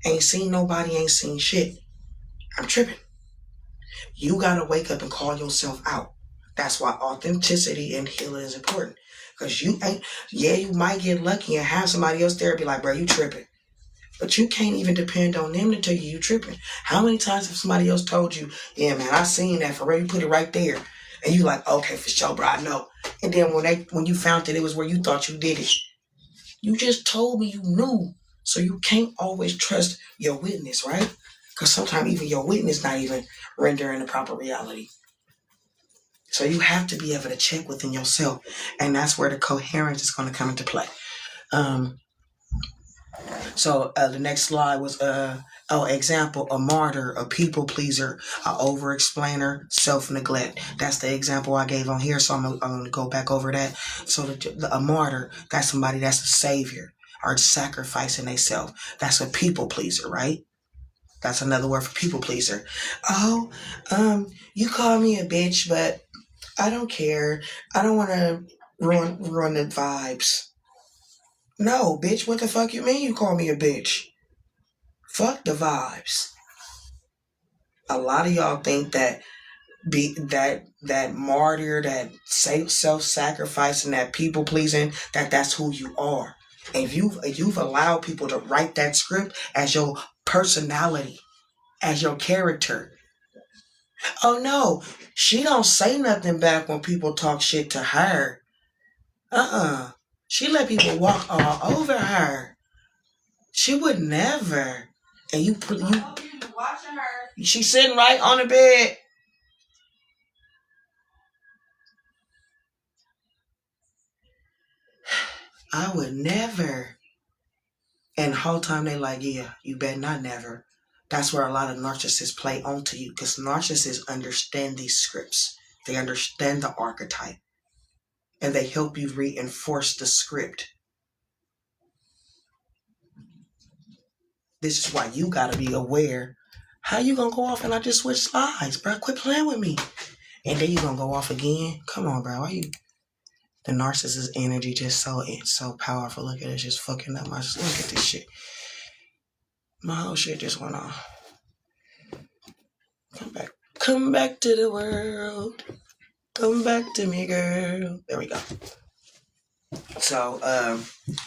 [SPEAKER 1] Ain't seen nobody, ain't seen shit. I'm tripping. You gotta wake up and call yourself out. That's why authenticity and healing is important. Because you might get lucky and have somebody else there and be like, bro, you tripping. But you can't even depend on them to tell you tripping. How many times have somebody else told you, yeah, man, I seen that for real, you put it right there. And you like, okay, for sure, bro, I know. And then when you found that it was where you thought you did it, you just told me you knew. So you can't always trust your witness, right? Because sometimes even your witness not even rendering the proper reality. So you have to be able to check within yourself. And that's where the coherence is going to come into play. So the next slide was, example, a martyr, a people pleaser, a over-explainer, self-neglect. That's the example I gave on here, so I'm going to go back over that. So a martyr, that's somebody that's a savior or sacrificing themselves. That's a people pleaser, right? That's another word for people pleaser. Oh, you call me a bitch, but I don't care. I don't want to ruin the vibes. No, bitch, what the fuck you mean you call me a bitch? Fuck the vibes. A lot of y'all think that that martyr, that self-sacrificing, that people pleasing, that's who you are. And if you've allowed people to write that script as your personality, as your character. Oh no, she don't say nothing back when people talk shit to her. She let people walk all over her. She would never. And you watching her. She's sitting right on the bed. I would never. And the whole time they like, yeah, you better not never. That's where a lot of narcissists play onto you, because narcissists understand these scripts. They understand the archetype, and they help you reinforce the script. This is why you gotta be aware. How you gonna go off and I just switch slides, bro? Quit playing with me. And then you gonna go off again? Come on, bro. Why you? The narcissist energy just so powerful. Look at it, just fucking up my. Look at this shit. My whole shit just went off. Come back to the world. Come back to me, girl. There we go. So,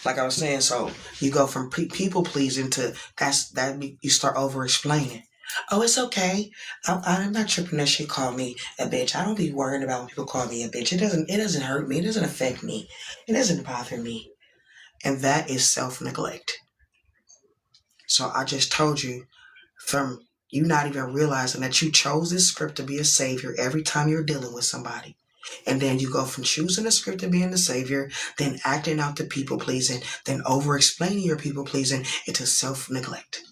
[SPEAKER 1] like I was saying, so you go from people pleasing to you start over explaining. Oh, it's okay. I'm not tripping that she called me a bitch. I don't be worried about when people call me a bitch. It doesn't hurt me. It doesn't affect me. It doesn't bother me. And that is self-neglect. So I just told you, from you not even realizing that you chose this script to be a savior every time you're dealing with somebody. And then you go from choosing the script to being the savior, then acting out the people pleasing, then over explaining your people pleasing into self-neglect.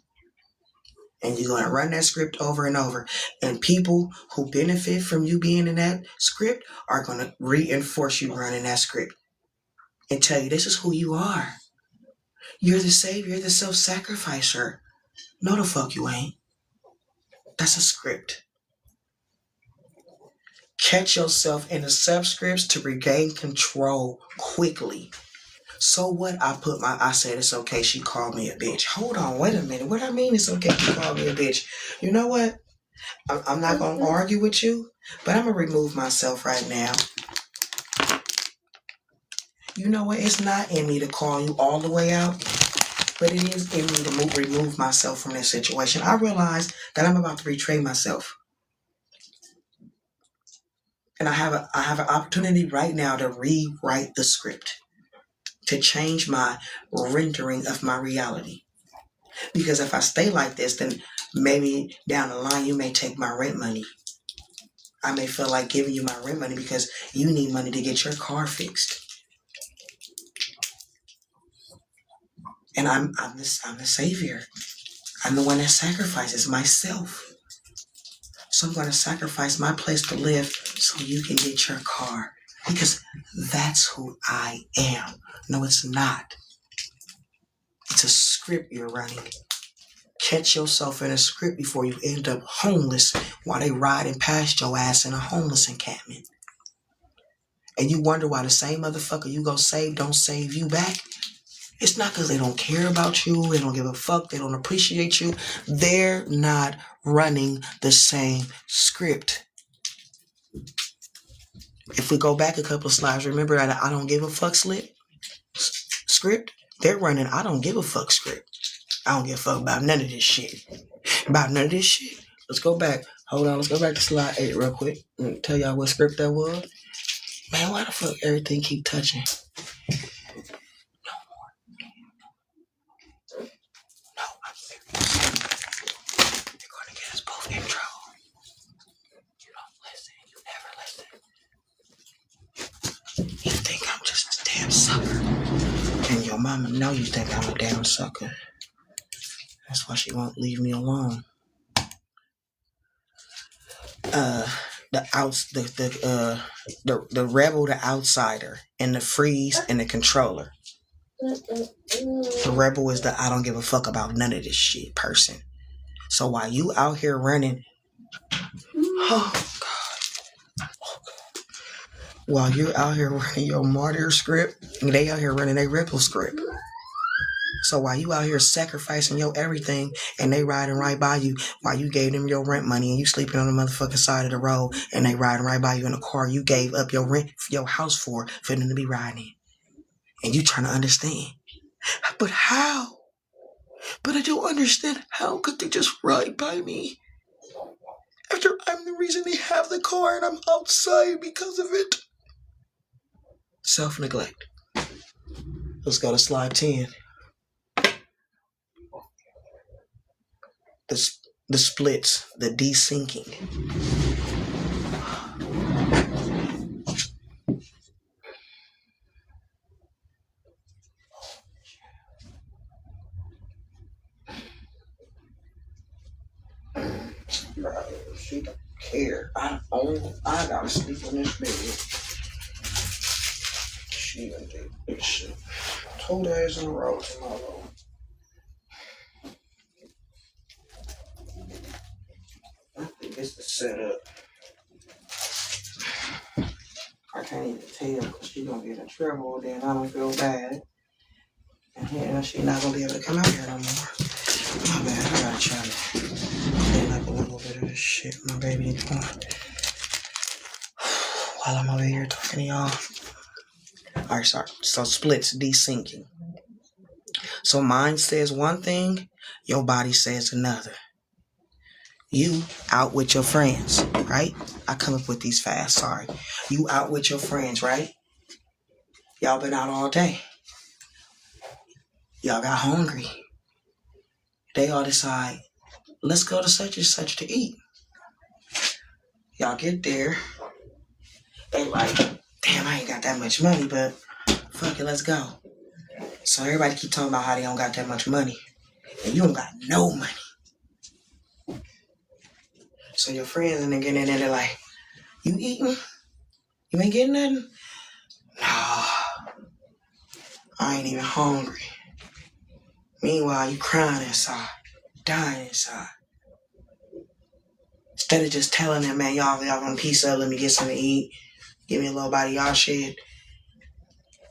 [SPEAKER 1] And you're going to run that script over and over. And people who benefit from you being in that script are going to reinforce you running that script and tell you this is who you are. You're the savior, you're the self-sacrificer. No, the fuck you ain't. That's a script. Catch yourself in the subscripts to regain control quickly. So what? I said it's okay. She called me a bitch. Hold on, wait a minute. What I mean it's okay. She called me a bitch. You know what? I'm not gonna argue with you, but I'm gonna remove myself right now. You know what? It's not in me to call you all the way out, but it is in me to remove myself from this situation. I realize that I'm about to betray myself. And I have an opportunity right now to rewrite the script, to change my rendering of my reality. Because if I stay like this, then maybe down the line you may take my rent money. I may feel like giving you my rent money because you need money to get your car fixed. And I'm the savior. I'm the one that sacrifices myself. So I'm going to sacrifice my place to live so you can get your car. Because that's who I am. No, it's not. It's a script you're running. Catch yourself in a script before you end up homeless while they riding past your ass in a homeless encampment. And you wonder why the same motherfucker you go save don't save you back. It's not because they don't care about you, they don't give a fuck, they don't appreciate you. They're not running the same script. If we go back a couple of slides, remember that I don't give a fuck script? They're running I don't give a fuck script. I don't give a fuck about none of this shit. Let's go back. Hold on, let's go back to slide 8 real quick. Let me tell y'all what script that was. Man, why the fuck everything keep touching? No, I'm serious. You're going to get us both in trouble. You don't listen. You never listen. You think I'm just a damn sucker. And your mama know you think I'm a damn sucker. That's why she won't leave me alone. The rebel, the outsider, and the freeze and the controller. The rebel is the I don't give a fuck about none of this shit person. So while you out here running, while you're out here running your martyr script, they out here running their rebel script. So while you out here sacrificing your everything and they riding right by you, while you gave them your rent money and you sleeping on the motherfucking side of the road and they riding right by you in a car you gave up your rent, your house for them to be riding in. And you trying to understand. But how? But I don't understand. How could they just ride by me? After I'm the reason they have the car and I'm outside because of it. Self-neglect. Let's go to slide 10. The splits, the desyncing. Bro, she don't care. I gotta sleep in this bed. She done did this shit 2 days in a row tomorrow. I think it's the setup. I can't even tell because she gonna get in trouble. Then I don't feel bad. And yeah, she not gonna be able to come out here no more. My bad. I gotta try to clean up a little bit of this shit my baby is doing while I'm over here talking to y'all. Alright, sorry. So splits, desyncing. So mind says one thing, your body says another. You out with your friends, right? I come up with these fast, sorry. You out with your friends, right? Y'all been out all day. Y'all got hungry. They all decide, let's go to such and such to eat. Y'all get there. They like, damn, I ain't got that much money, but fuck it, let's go. So everybody keep talking about how they don't got that much money. And you don't got no money. So your friends and they get in there, they're like, you eating? You ain't getting nothing? Nah, I ain't even hungry. Meanwhile, you crying inside, dying inside. Instead of just telling them, man, y'all want a piece of it, let me get something to eat. Give me a little bite of y'all shit.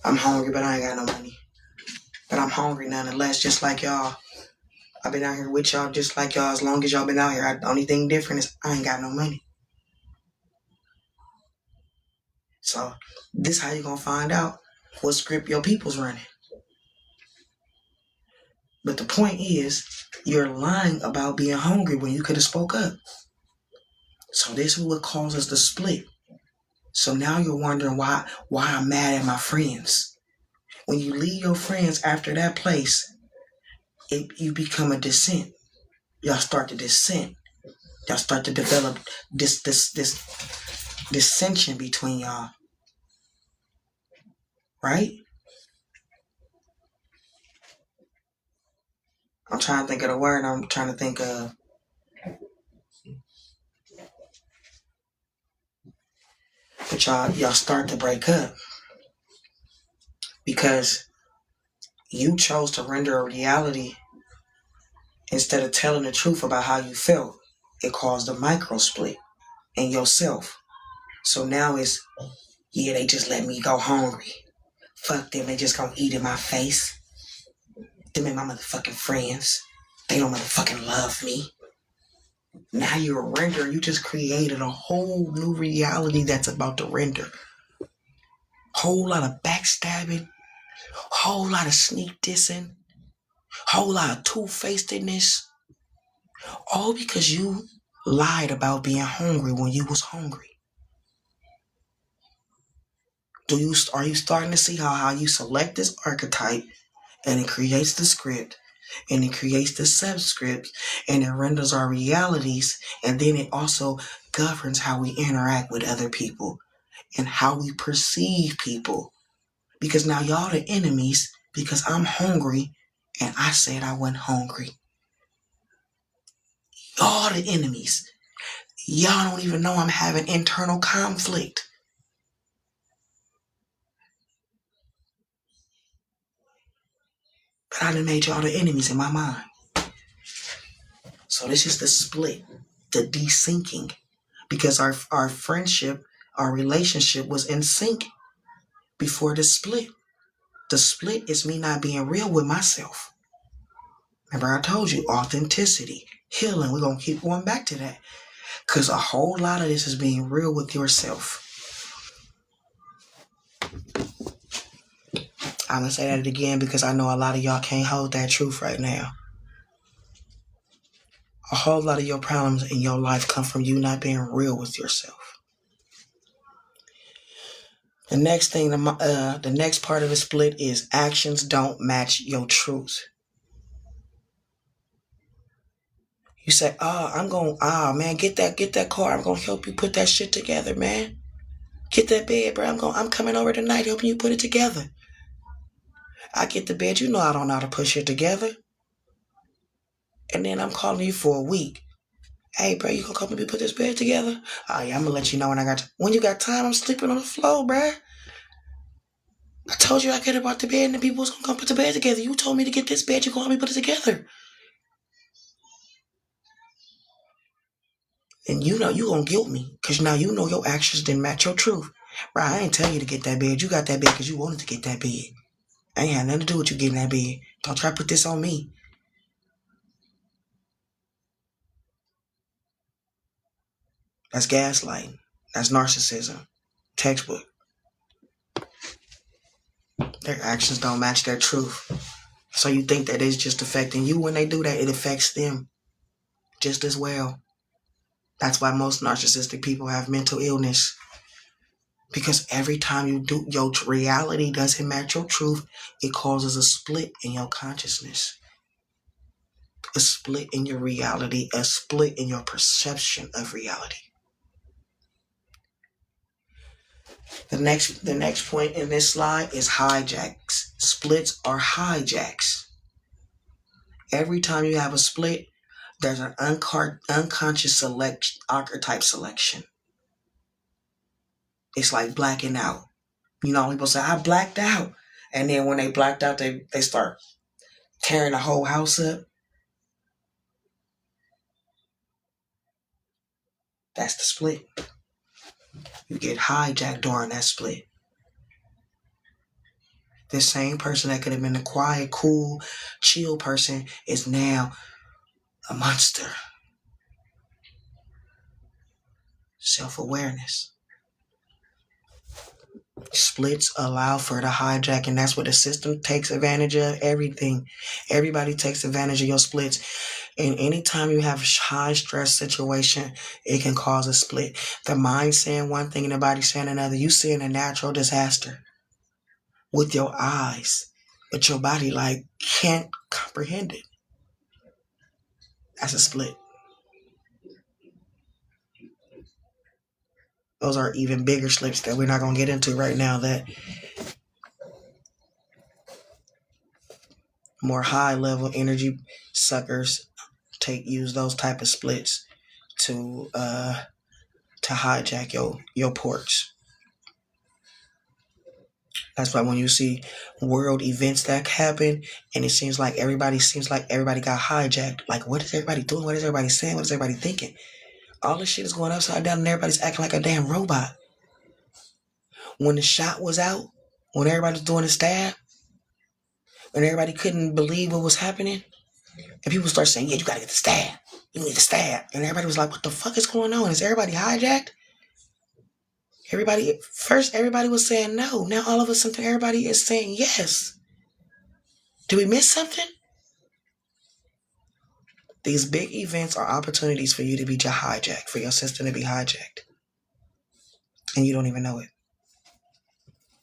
[SPEAKER 1] I'm hungry, but I ain't got no money. But I'm hungry nonetheless, just like y'all. I've been out here with y'all just like y'all as long as y'all been out here. The only thing different is I ain't got no money. So this how you gonna find out what script your people's running. But the point is, you're lying about being hungry when you could have spoke up. So this is what causes the split. So now you're wondering why I'm mad at my friends. When you leave your friends after that place, you become a dissent. Y'all start to dissent. Y'all start to develop this dissension between y'all. Right? I'm trying to think of the word. I'm trying to think of. But y'all start to break up. Because you chose to render a reality instead of telling the truth about how you felt. It caused a micro split in yourself. So now it's, yeah, they just let me go hungry. Fuck them, they just gonna eat in my face. Them ain't my motherfucking friends. They don't motherfucking love me. Now you're a renderer. You just created a whole new reality that's about to render. Whole lot of backstabbing. Whole lot of sneak dissing. Whole lot of two-facedness. All because you lied about being hungry when you was hungry. Are you starting to see how you select this archetype and it creates the script and it creates the subscript and it renders our realities, and then it also governs how we interact with other people and how we perceive people. Because now y'all the enemies because I'm hungry and I said I wasn't hungry. Y'all the enemies. Y'all don't even know I'm having internal conflict. But I done made y'all the enemies in my mind. So this is the split, the desyncing. Because our friendship, our relationship was in sync before the split. The split is me not being real with myself. Remember I told you, authenticity, healing. We're going to keep going back to that. Because a whole lot of this is being real with yourself. I'm going to say that again because I know a lot of y'all can't hold that truth right now. A whole lot of your problems in your life come from you not being real with yourself. The next thing, the next part of the split is actions don't match your truth. You say, man, get that car. I'm going to help you put that shit together, man. Get that bed, bro. I'm coming over tonight helping you put it together. I get the bed. You know I don't know how to put shit together. And then I'm calling you for a week. Hey, bro, you gonna come and put this bed together? Oh, yeah, I'm gonna let you know when I got time. When you got time, I'm sleeping on the floor, bruh. I told you I cared about the bed and the people was gonna come put the bed together. You told me to get this bed, you gonna help me put it together. And you know you gonna guilt me, because now you know your actions didn't match your truth. Right, I ain't tell you to get that bed. You got that bed because you wanted to get that bed. I ain't had nothing to do with you getting that bed. Don't try to put this on me. That's gaslighting. That's narcissism. Textbook. Their actions don't match their truth. So you think that it's just affecting you. When they do that, it affects them just as well. That's why most narcissistic people have mental illness. Because every time you do, your reality doesn't match your truth, it causes a split in your consciousness. A split in your reality, a split in your perception of reality. The next point in this slide is hijacks. Splits are hijacks. Every time you have a split, there's an unconscious archetype selection. It's like blacking out. You know, people say, I blacked out. And then when they blacked out, they start tearing the whole house up. That's the split. You get hijacked during that split. This same person that could have been a quiet, cool, chill person is now a monster. Self-awareness. Splits allow for the hijack, and that's what the system takes advantage of. Everything. Everybody takes advantage of your splits. And anytime you have a high stress situation, it can cause a split. The mind saying one thing and the body saying another. You seeing a natural disaster with your eyes, but your body can't comprehend it. That's a split. Those are even bigger slips that we're not going to get into right now, that more high level energy suckers use those type of splits to hijack your ports. That's why when you see world events that happen and it seems like everybody got hijacked, like what is everybody doing? What is everybody saying? What is everybody thinking? All this shit is going upside down and everybody's acting like a damn robot. When the shot was out, when everybody was doing the stab, when everybody couldn't believe what was happening, and people start saying, yeah, you gotta get the stab. You need the stab. And everybody was like, what the fuck is going on? Is everybody hijacked? Everybody was saying no. Now all of a sudden everybody is saying yes. Did we miss something? These big events are opportunities for you to be hijacked, for your system to be hijacked. And you don't even know it.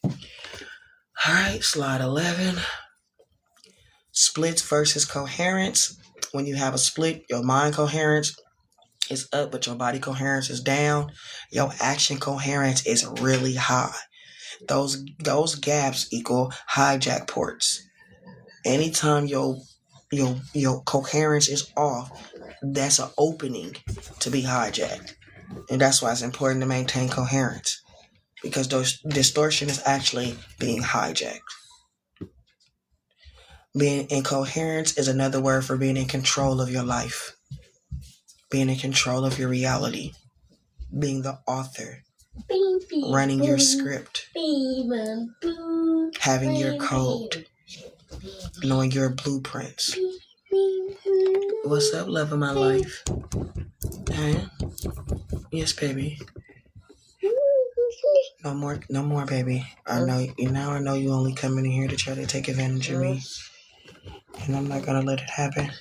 [SPEAKER 1] All right, slide 11. Splits versus coherence. When you have a split, your mind coherence is up, but your body coherence is down. Your action coherence is really high. Those gaps equal hijack ports. Anytime your coherence is off, that's an opening to be hijacked. And that's why it's important to maintain coherence, because distortion is actually being hijacked. Being in coherence is another word for being in control of your life, being in control of your reality, being the author, running your script, having your code, knowing your blueprints. What's up, love of my life? Hey? Yes, baby. No more, baby. I know you only coming in here to try to take advantage of me, and I'm not gonna let it happen.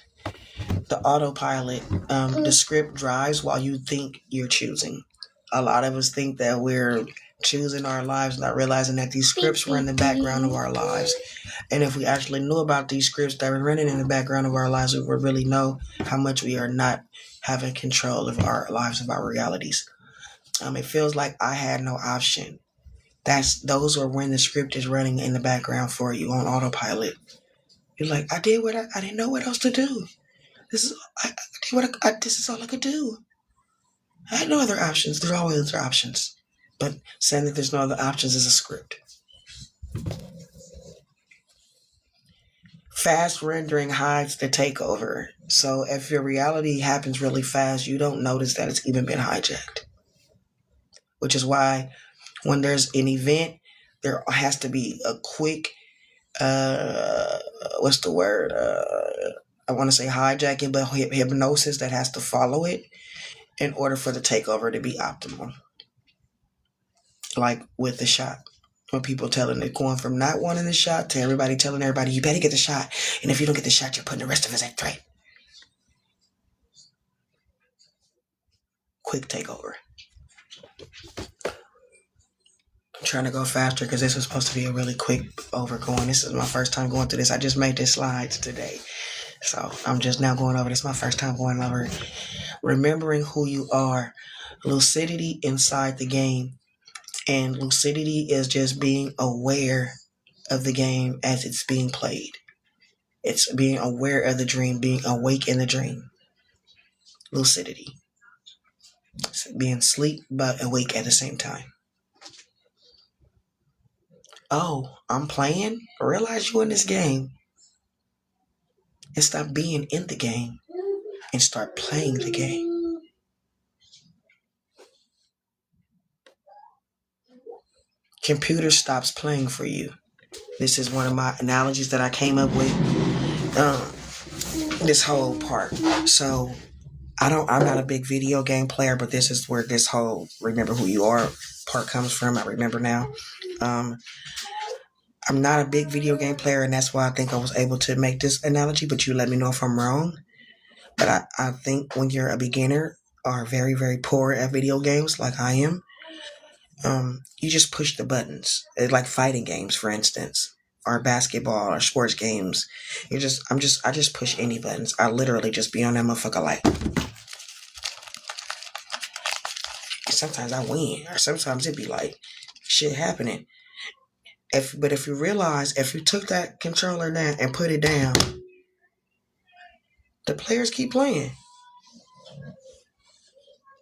[SPEAKER 1] The autopilot, the script drives while you think you're choosing. A lot of us think that we're choosing our lives, not realizing that these scripts were in the background of our lives. And if we actually knew about these scripts that were running in the background of our lives, we would really know how much we are not having control of our lives, of our realities. It feels like I had no option. Those are when the script is running in the background for you on autopilot. You're like, I didn't know what else to do. This is this is all I could do. I had no other options. There's always other options. But saying that there's no other options is a script. Fast rendering hides the takeover. So if your reality happens really fast, you don't notice that it's even been hijacked. Which is why when there's an event, there has to be a quick, what's the word? I want to say hijacking, but hypnosis that has to follow it in order for the takeover to be optimal. Like with the shot. When people telling it, going from not wanting the shot to everybody telling everybody, you better get the shot. And if you don't get the shot, you're putting the rest of us at threat. Quick takeover. I'm trying to go faster because this was supposed to be a really quick overgoing. This is my first time going through this. I just made this slides today. So I'm just now going over this. My first time going over it. Remembering who you are. Lucidity inside the game. And lucidity is just being aware of the game as it's being played. It's being aware of the dream, being awake in the dream. Lucidity. It's being asleep but awake at the same time. Oh, I'm playing? Realize you're in this game. And stop being in the game and start playing the game. Computer stops playing for you. This is one of my analogies that I came up with. This whole part. So I'm not a big video game player, but this is where this whole remember who you are part comes from. I remember now. I'm not a big video game player, and that's why I think I was able to make this analogy, but you let me know if I'm wrong. But I think when you're a beginner or very, very poor at video games like I am, you just push the buttons. It's like fighting games, for instance, or basketball or sports games. I just push any buttons. I literally just be on that motherfucker like. Sometimes I win, or sometimes it be like shit happening. But if you realize, if you took that controller down and put it down, the players keep playing.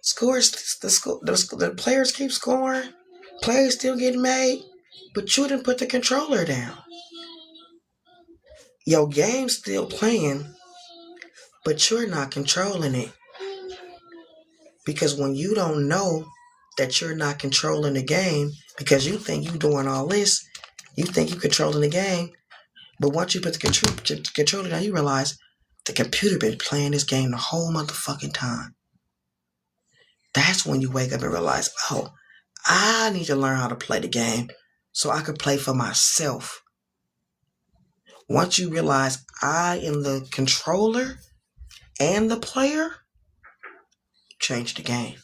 [SPEAKER 1] The players keep scoring. Players still getting made, but you didn't put the controller down. Your game's still playing, but you're not controlling it. Because when you don't know that you're not controlling the game, because you think you're doing all this, you think you're controlling the game, but once you put the controller down, you realize the computer been playing this game the whole motherfucking time. That's when you wake up and realize, oh, I need to learn how to play the game so I can play for myself. Once you realize I am the controller and the player, change the game.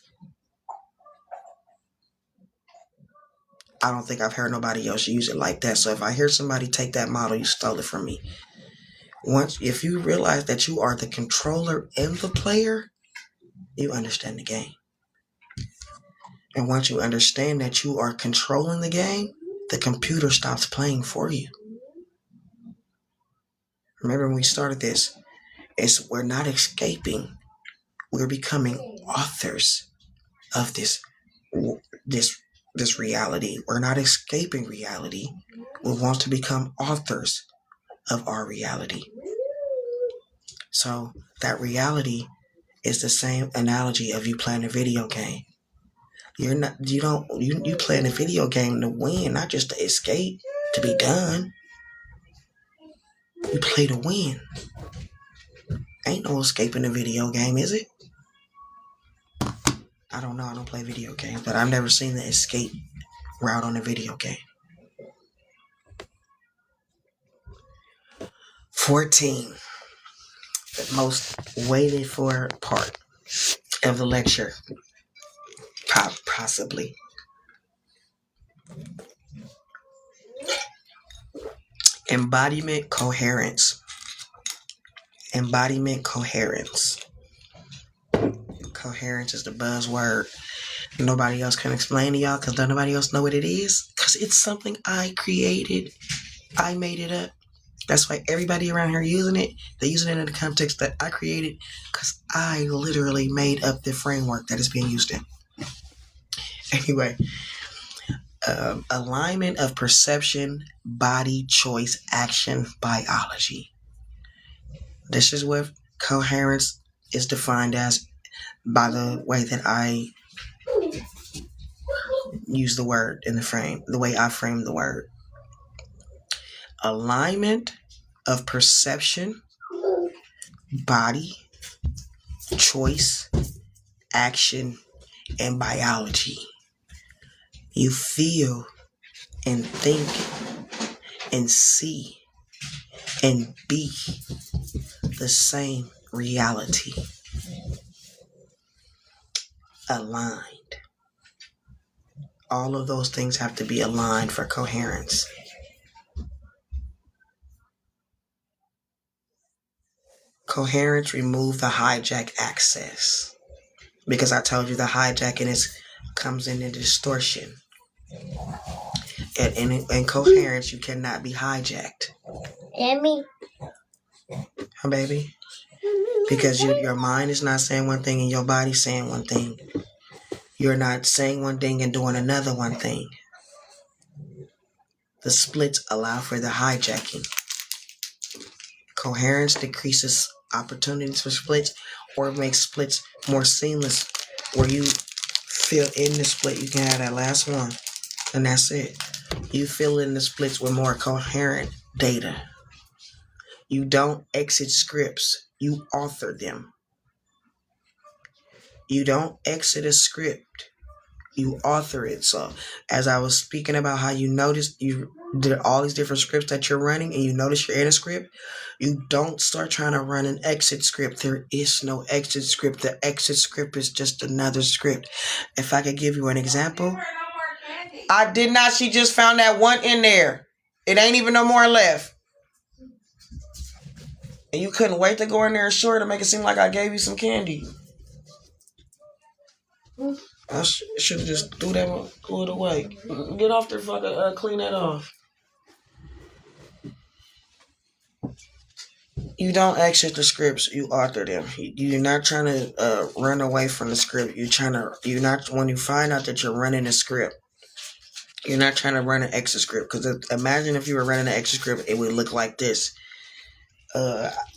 [SPEAKER 1] I don't think I've heard nobody else use it like that. So if I hear somebody take that model, you stole it from me. If you realize that you are the controller and the player, you understand the game. And once you understand that you are controlling the game, the computer stops playing for you. Remember when we started this, we're not escaping. We're becoming authors of this reality. We're not escaping reality. We want to become authors of our reality. So that reality is the same analogy of you playing a video game. You playing a video game to win, not just to escape, to be done. You play to win. Ain't no escaping a video game, is it? I don't know. I don't play video games, but I've never seen the escape route on a video game. 14. The most waited for part of the lecture. Possibly. Embodiment coherence. Embodiment coherence. Coherence is the buzzword. Nobody else can explain to y'all because nobody else know what it is. Because it's something I created. I made it up. That's why everybody around here using it. They're using it in the context that I created because I literally made up the framework that is being used in. Anyway, alignment of perception, body, choice, action, biology. This is what coherence is defined as by the way that I use the word in the frame, the way I frame the word. Alignment of perception, body, choice, action, and biology. You feel and think and see and be the same reality. Aligned. All of those things have to be aligned for coherence. Coherence remove the hijack access. Because I told you the hijacking comes in distortion. And in coherence, you cannot be hijacked.
[SPEAKER 9] Emmy.
[SPEAKER 1] Huh, baby? Because your mind is not saying one thing and your body's saying one thing. You're not saying one thing and doing another one thing. The splits allow for the hijacking. Coherence decreases opportunities for splits or makes splits more seamless where you fill in the split. You can have that last one and that's it. You fill in the splits with more coherent data. You don't exit scripts. You author them. You don't exit a script. You author it. So as I was speaking about how you noticed you did all these different scripts that you're running and you notice you're in a script, you don't start trying to run an exit script. There is no exit script. The exit script is just another script. If I could give you an example. I did not. She just found that one in there. It ain't even no more left. And you couldn't wait to go in there and short to make it seem like I gave you some candy. I should have just threw it away. Get off there if I could clean that off. You don't exit the scripts, you author them. You're not trying to run away from the script. You're not, when you find out that you're running a script, you're not trying to run an exit script. Because imagine if you were running an exit script, it would look like this.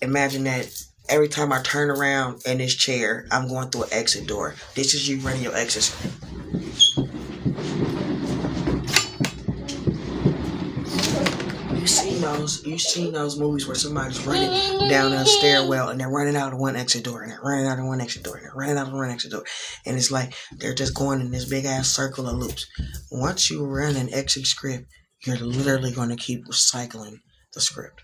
[SPEAKER 1] Imagine that every time I turn around in this chair, I'm going through an exit door. This is you running your exit script. You've seen those movies where somebody's running down a stairwell and they're running out of one exit door and they're running out of one exit door and they're running out of one exit door. And it's like they're just going in this big ass circle of loops. Once you run an exit script, you're literally going to keep recycling the script.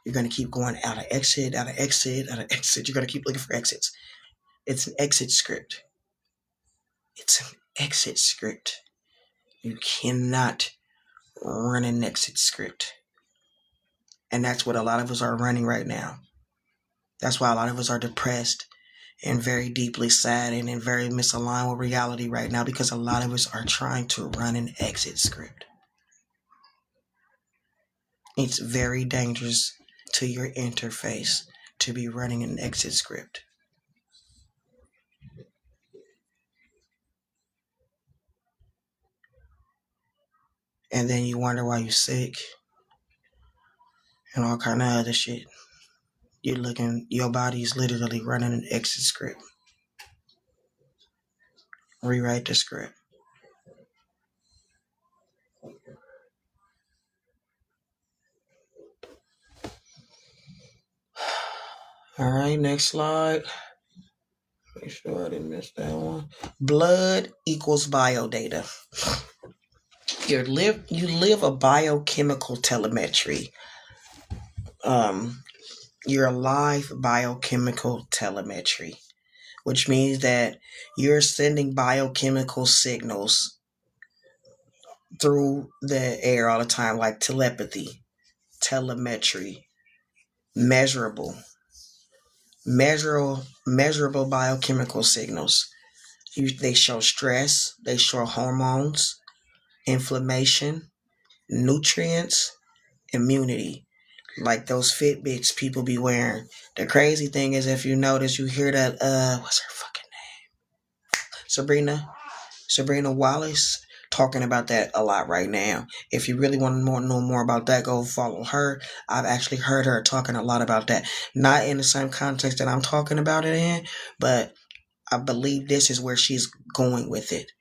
[SPEAKER 1] You're going to keep going out of exit, out of exit, out of exit. You're going to keep looking for exits. It's an exit script. It's an exit script. You cannot run an exit script. And that's what a lot of us are running right now. That's why a lot of us are depressed and very deeply sad and very misaligned with reality right now, because a lot of us are trying to run an exit script. It's very dangerous to your interface to be running an exit script. And then you wonder why you're sick and all kind of other shit. Your body's literally running an exit script. Rewrite the script. All right, next slide. Make sure I didn't miss that one. Blood equals biodata. You live a biochemical telemetry. Your live biochemical telemetry, which means that you're sending biochemical signals through the air all the time, like telepathy, telemetry, measurable biochemical signals. They show stress, they show hormones, inflammation, nutrients, immunity. like those Fitbits people be wearing. The crazy thing is, if you notice, you hear that what's her fucking name? Sabrina Wallace talking about that a lot right now. If you really want to know more about that, go follow her. I've actually heard her talking a lot about that. Not in the same context that I'm talking about it in, but I believe this is where she's going with it.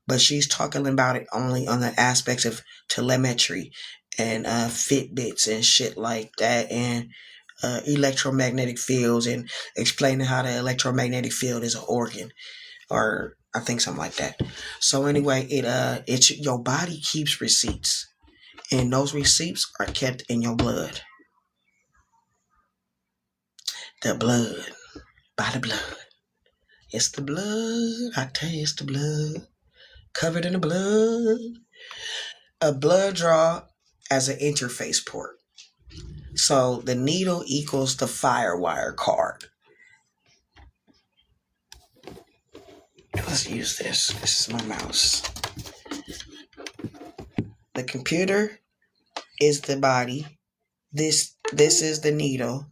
[SPEAKER 1] But she's talking about it only on the aspects of telemetry and Fitbits and shit like that, and electromagnetic fields, and explaining how the electromagnetic field is an organ, or I think something like that. So anyway, it's your body keeps receipts, and those receipts are kept in your blood. The blood, by the blood. It's the blood. I tell you, it's the blood. Covered in the blood. A blood draw as an interface port. So the needle equals the firewire card. Let's use this. This is my mouse. The computer is the body. This is the needle.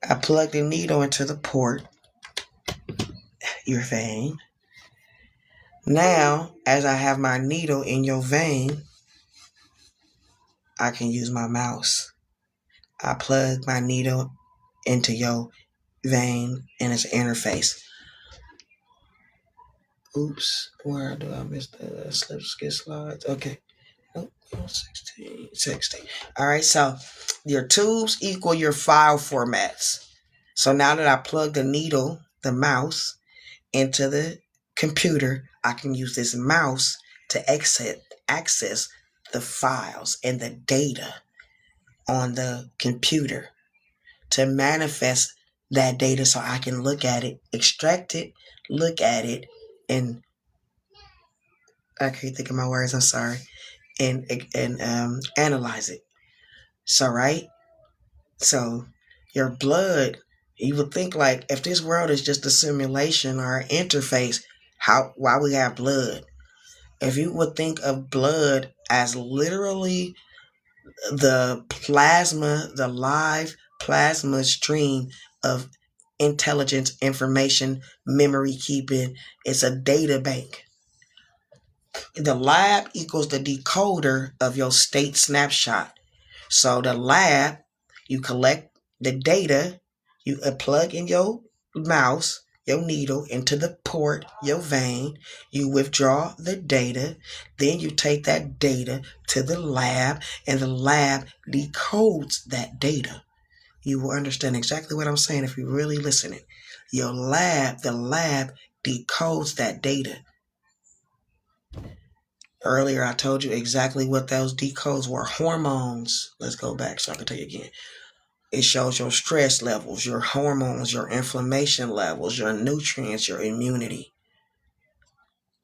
[SPEAKER 1] I plug the needle into the port, your vein. Now, as I have my needle in your vein, I can use my mouse. I plug my needle into your vein and it's an interface. Oops, where do I miss the skip slides? Okay. Nope, 16. All right, so your tubes equal your file formats. So now that I plug the needle, the mouse, into the computer, I can use this mouse to access the files and the data on the computer, to manifest that data so I can look at it, extract it, look at it, and I can't think of my words, I'm sorry, and analyze it. So, right? So, your blood, you would think like, if this world is just a simulation or an interface, why we have blood? If you would think of blood as literally the plasma, the live plasma stream of intelligence, information, memory keeping, it's a data bank. The lab equals the decoder of your state snapshot. So the lab, you collect the data, you plug in your mouse, your needle into the port, your vein, you withdraw the data, then you take that data to the lab, and the lab decodes that data. You will understand exactly what I'm saying if you're really listening. The lab decodes that data. Earlier, I told you exactly what those decodes were. Hormones. Let's go back so I can tell you again. It shows your stress levels, your hormones, your inflammation levels, your nutrients, your immunity.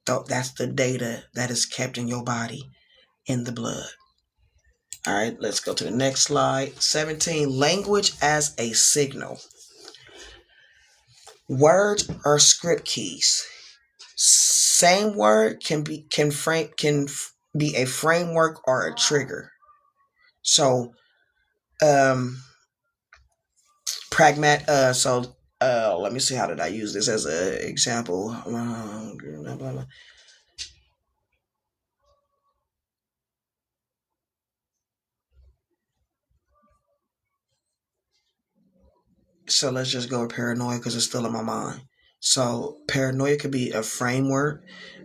[SPEAKER 1] That's the data that is kept in your body, in the blood. All right, let's go to the next slide. 17, language as a signal. Words are script keys. Same word can be a framework or a trigger. So, let me see, how did I use this as an example? So let's just go with paranoia because it's still in my mind. So paranoia could be a framework,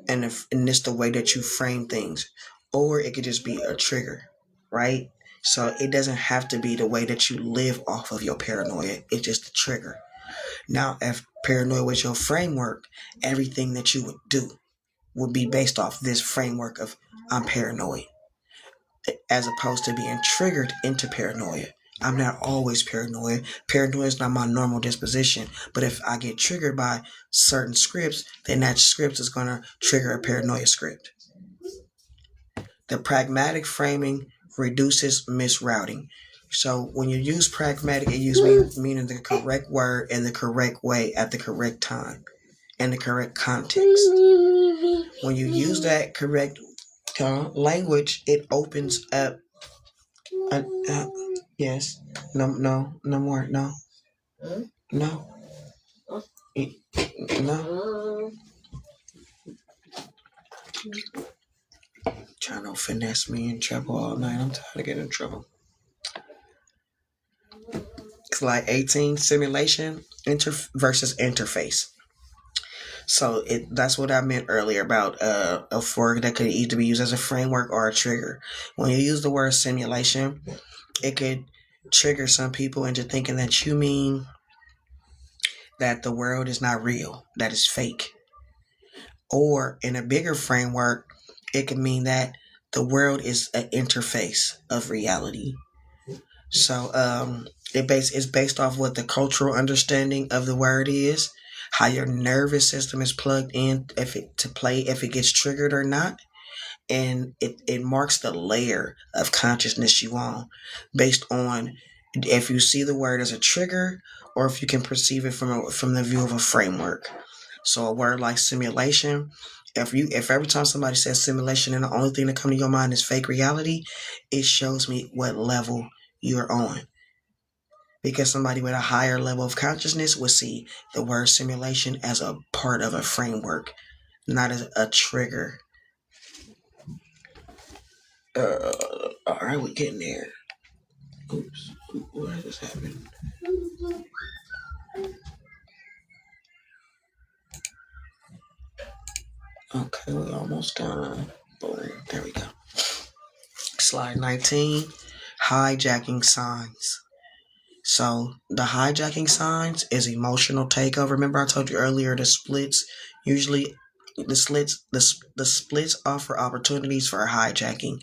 [SPEAKER 1] and it's the way that you frame things, or it could just be a trigger, right? So it doesn't have to be the way that you live off of your paranoia. It's just a trigger. Now, if paranoia was your framework, everything that you would do would be based off this framework of I'm paranoid, as opposed to being triggered into paranoia. I'm not always paranoid. Paranoia is not my normal disposition. But if I get triggered by certain scripts, then that script is going to trigger a paranoia script. The pragmatic framing reduces misrouting. So when you use pragmatic, it usually meaning the correct word in the correct way at the correct time in the correct context. When you use that correct language, it opens up Yes. No, no, no more. No. No. No. Trying to finesse me in trouble all night. I'm tired of getting in trouble. Slide 18, simulation versus interface. So that's what I meant earlier about a fork that could either be used as a framework or a trigger. When you use the word simulation, it could trigger some people into thinking that you mean that the world is not real, that it's fake. Or in a bigger framework, it could mean that the world is an interface of reality. So it's based off what the cultural understanding of the word is, how your nervous system is plugged in if it gets triggered or not, and it marks the layer of consciousness you on based on if you see the word as a trigger or if you can perceive it from the view of a framework. So a word like simulation, if every time somebody says simulation and the only thing that comes to your mind is fake reality, it shows me what level you're on. Because somebody with a higher level of consciousness would see the word simulation as a part of a framework, not as a trigger. All right, we're getting there. Oops, why is this happening? Okay, we're almost done. Boom, there we go. Slide 19, hijacking signs. So the hijacking signs is emotional takeover. Remember I told you earlier the splits usually the splits offer opportunities for hijacking.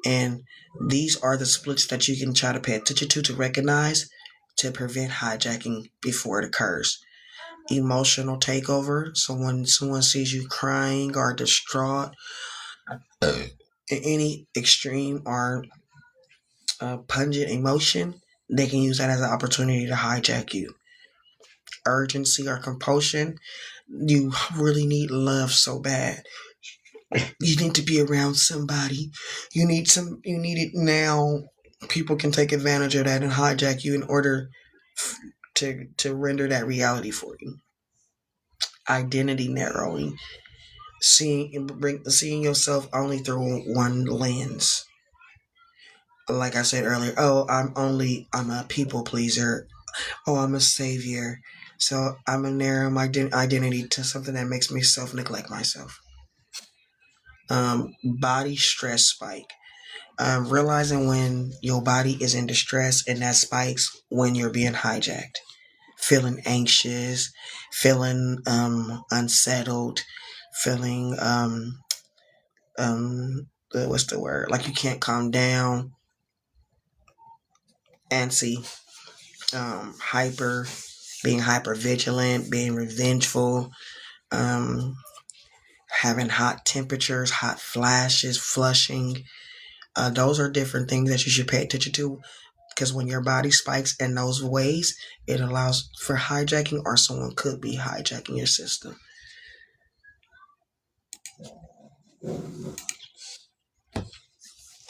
[SPEAKER 1] And these are the splits that you can try to pay attention to recognize to prevent hijacking before it occurs. Emotional takeover. So when someone sees you crying or distraught, any extreme or pungent emotion, they can use that as an opportunity to hijack you. Urgency or compulsion. You really need love so bad. You need to be around somebody. You need it now. People can take advantage of that and hijack you in order to render that reality for you. Identity narrowing. Seeing yourself only through one lens. Like I said earlier, I'm a people pleaser. Oh, I'm a savior. So I'm gonna narrow my identity to something that makes me self-neglect myself. Body stress spike. Realizing when your body is in distress and that spikes when you're being hijacked. Feeling anxious, feeling unsettled, feeling what's the word? Like you can't calm down. Antsy, being hyper vigilant, being revengeful, having hot temperatures, hot flashes, flushing. Those are different things that you should pay attention to, because when your body spikes in those ways, it allows for hijacking, or someone could be hijacking your system.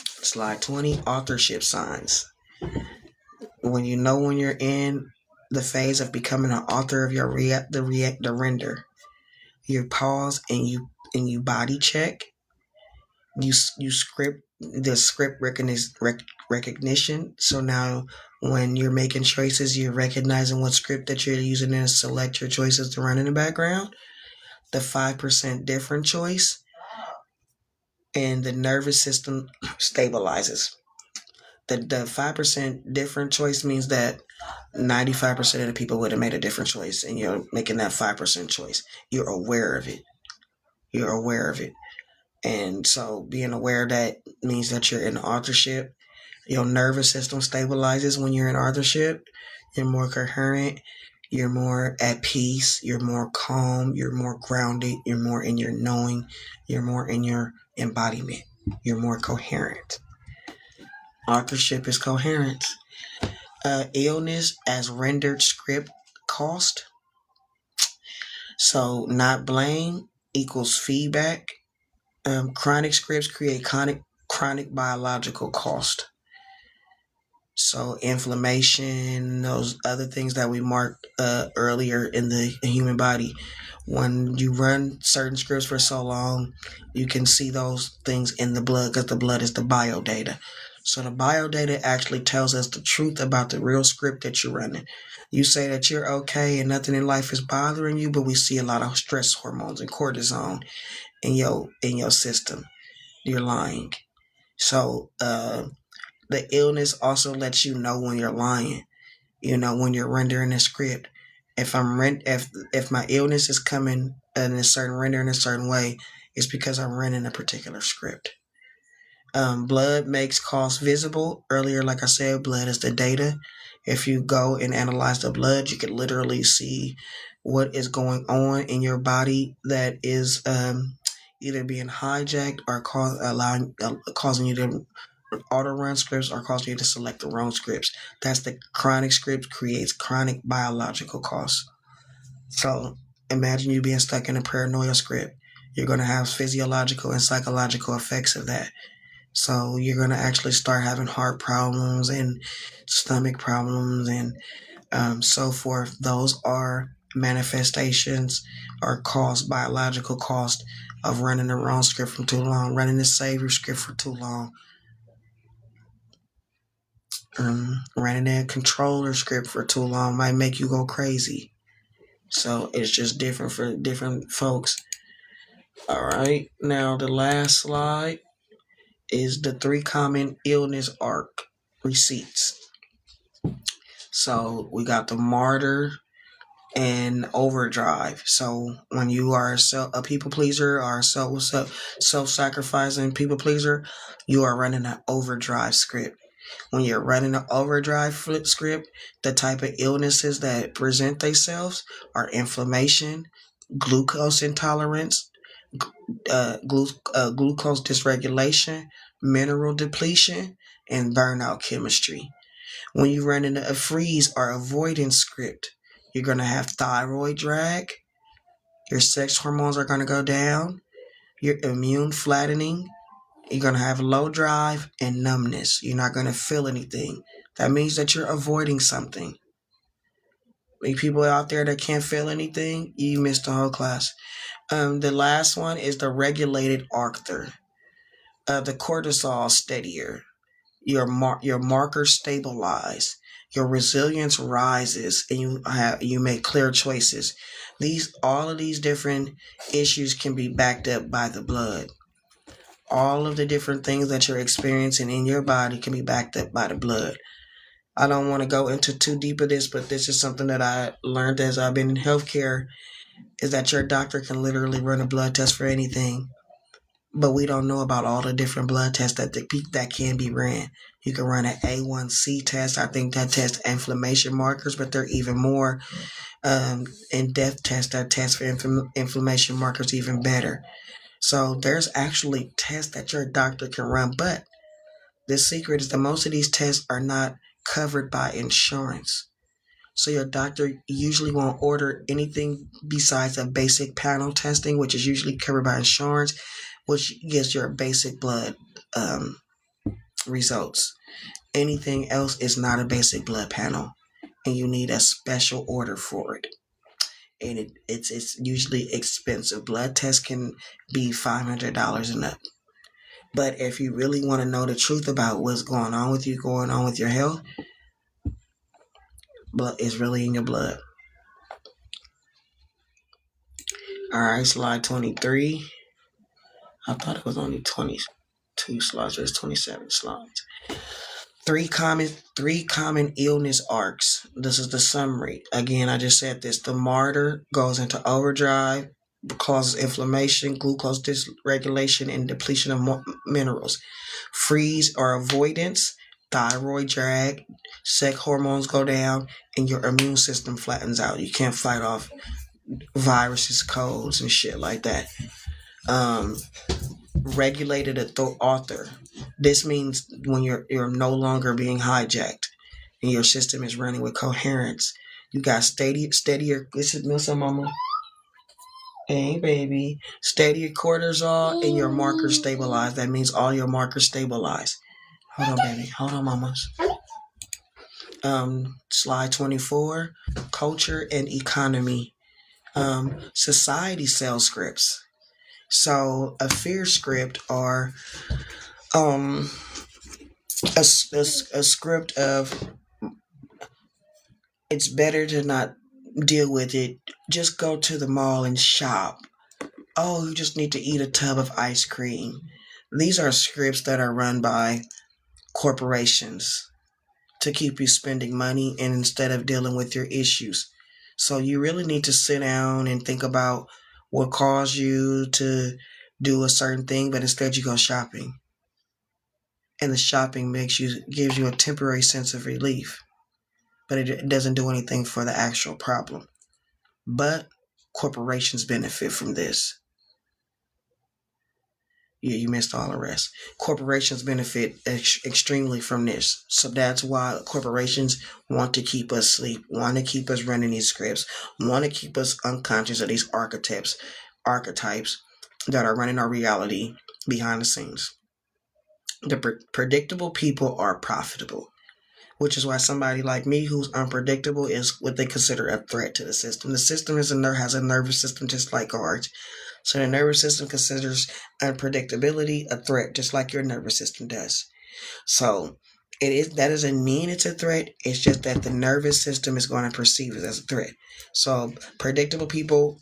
[SPEAKER 1] Slide 20, authorship signs. When you're in the phase of becoming an author of your the render, you pause and you body check. You script the script recognition. So now when you're making choices, you're recognizing what script that you're using and select your choices to run in the background. The 5% different choice, and the nervous system stabilizes. The 5% different choice means that 95% of the people would have made a different choice, and you're making that 5% choice. You're aware of it. And so being aware of that means that you're in authorship. Your nervous system stabilizes when you're in authorship. You're more coherent. You're more at peace. You're more calm. You're more grounded. You're more in your knowing. You're more in your embodiment. You're more coherent. Authorship is coherence. Illness as rendered script cost. So not blame equals feedback. Chronic scripts create chronic biological cost. So inflammation, those other things that we marked earlier in the human body. When you run certain scripts for so long, you can see those things in the blood because the blood is the biodata. So the biodata actually tells us the truth about the real script that you're running. You say that you're okay and nothing in life is bothering you, but we see a lot of stress hormones and cortisone in your system. You're lying. So the illness also lets you know when you're lying. You know, when you're rendering a script. If my illness is coming in a certain render in a certain way, it's because I'm running a particular script. Blood makes cause visible. Earlier, like I said, blood is the data. If you go and analyze the blood, you can literally see what is going on in your body that is either being hijacked or causing you to auto run scripts or causing you to select the wrong scripts. That's the chronic script creates chronic biological costs. So imagine you being stuck in a paranoia script. You're going to have physiological and psychological effects of that. So you're going to actually start having heart problems and stomach problems and so forth. Those are manifestations or biological cost of running the wrong script for too long, running the savior script for too long. Running a controller script for too long might make you go crazy. So it's just different for different folks. All right. Now the last slide is the 3 common illness arc receipts. So we got the martyr and overdrive. So when you are a people pleaser or self-sacrificing people pleaser, you are running an overdrive script. When you're running an overdrive script, the type of illnesses that present themselves are inflammation, glucose intolerance, glucose dysregulation, mineral depletion, and burnout chemistry. When you run into a freeze or avoidance script, you're going to have thyroid drag, your sex hormones are going to go down, your immune flattening, you're going to have low drive and numbness. You're not going to feel anything. That means that you're avoiding something. Any people out there that can't feel anything, you missed the whole class. The last one is the regulated Arctur. The cortisol steadier. Your markers stabilize. Your resilience rises, and you make clear choices. All of these different issues can be backed up by the blood. All of the different things that you're experiencing in your body can be backed up by the blood. I don't want to go into too deep of this, but this is something that I learned as I've been in healthcare, is that your doctor can literally run a blood test for anything. But we don't know about all the different blood tests that can be ran. You can run an A1C test. I think that tests inflammation markers, but there are even more in-depth tests that test for inflammation markers even better. So there's actually tests that your doctor can run, but the secret is that most of these tests are not covered by insurance. So your doctor usually won't order anything besides a basic panel testing, which is usually covered by insurance, which gives your basic blood results. Anything else is not a basic blood panel, and you need a special order for it. And it's usually expensive. Blood tests can be $500 and up. But if you really want to know the truth about what's going on with you, going on with your health, blood is really in your blood. All right, slide 23. I thought it was only 22 slides. There's 27 slides. Three common illness arcs. This is the summary. Again, I just said this. The martyr goes into overdrive, causes inflammation, glucose dysregulation, and depletion of minerals. Freeze or avoidance, thyroid drag, sex hormones go down, and your immune system flattens out. You can't fight off viruses, colds, and shit like that. Regulated author. This means when you're no longer being hijacked and your system is running with coherence. You got steadier. This is Milsa Mama. Hey baby. Steadier cortisol and your markers stabilize. That means all your markers stabilize. Hold on, baby. Hold on, mamas. Slide 24, culture and economy. Society sells scripts. So a fear script or a script of it's better to not deal with it. Just go to the mall and shop. Oh, you just need to eat a tub of ice cream. These are scripts that are run by corporations to keep you spending money and instead of dealing with your issues. So you really need to sit down and think about what caused you to do a certain thing, but instead you go shopping. And the shopping gives you a temporary sense of relief, but it doesn't do anything for the actual problem. But corporations benefit from this. Yeah, you missed all the rest. Corporations benefit extremely from this. So that's why corporations want to keep us asleep, want to keep us running these scripts, want to keep us unconscious of these archetypes that are running our reality behind the scenes. The predictable people are profitable, which is why somebody like me who's unpredictable is what they consider a threat to the system. The system has a nervous system just like ours. So the nervous system considers unpredictability a threat, just like your nervous system does. So that doesn't mean it's a threat. It's just that the nervous system is going to perceive it as a threat. So predictable people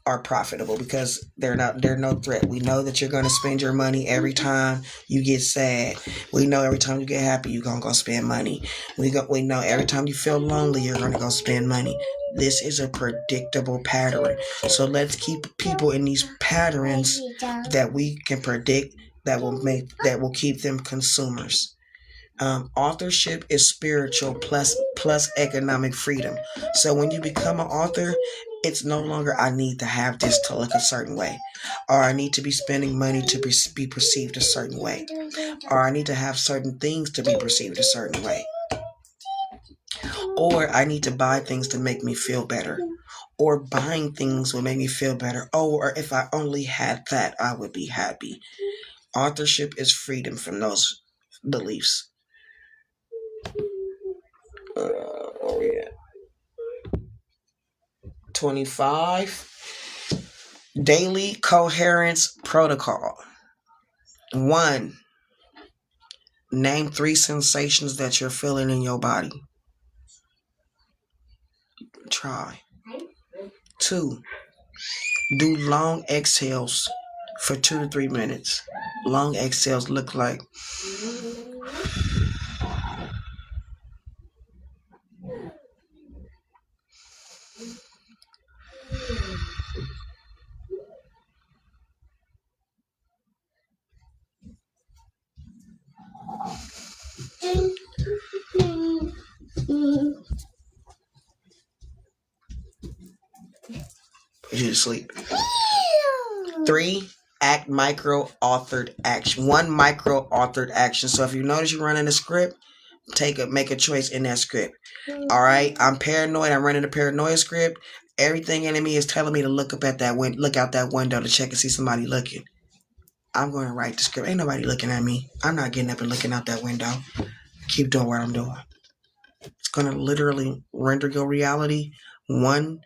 [SPEAKER 1] are profitable because they're no threat. We know that you're going to spend your money every time you get sad. We know every time you get happy, you're going to go spend money. We know every time you feel lonely, you're going to go spend money. This is a predictable pattern. So let's keep people in these patterns that we can predict that will keep them consumers. Authorship is spiritual plus economic freedom. So when you become an author, it's no longer I need to have this to look a certain way, or I need to be spending money to be perceived a certain way, or I need to have certain things to be perceived a certain way, or I need to buy things to make me feel better, or buying things will make me feel better. Oh, or if I only had that, I would be happy. Authorship is freedom from those beliefs. 25. Daily coherence protocol. 1. Name 3 sensations that you're feeling in your body. Try. 2. Do long exhales for 2 to 3 minutes. Long exhales look like put you to sleep. 3. Act micro authored action. 1 micro authored action. So if you notice you're running a script, make a choice in that script. All right, I'm paranoid. I'm running a paranoia script. Everything in me is telling me to look out that window to check and see somebody looking. I'm going to write the script. Ain't nobody looking at me. I'm not getting up and looking out that window. Keep doing what I'm doing. It's going to literally render your reality one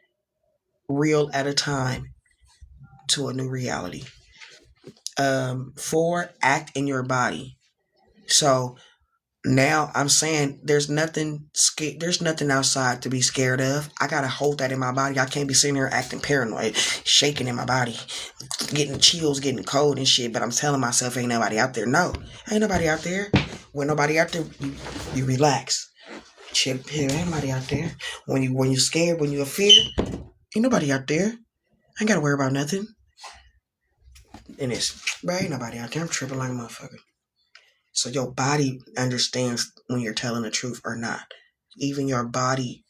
[SPEAKER 1] reel at a time to a new reality. 4, act in your body. So now I'm saying there's nothing outside to be scared of. I gotta hold that in my body. I can't be sitting here acting paranoid, shaking in my body, getting chills, getting cold and shit. But I'm telling myself ain't nobody out there. No, ain't nobody out there. When nobody out there, you relax. Chill, ain't nobody out there. When you scared, when you fear, ain't nobody out there. I ain't gotta worry about nothing. And ain't nobody out there. I'm tripping like a motherfucker. So your body understands when you're telling the truth or not. Even your body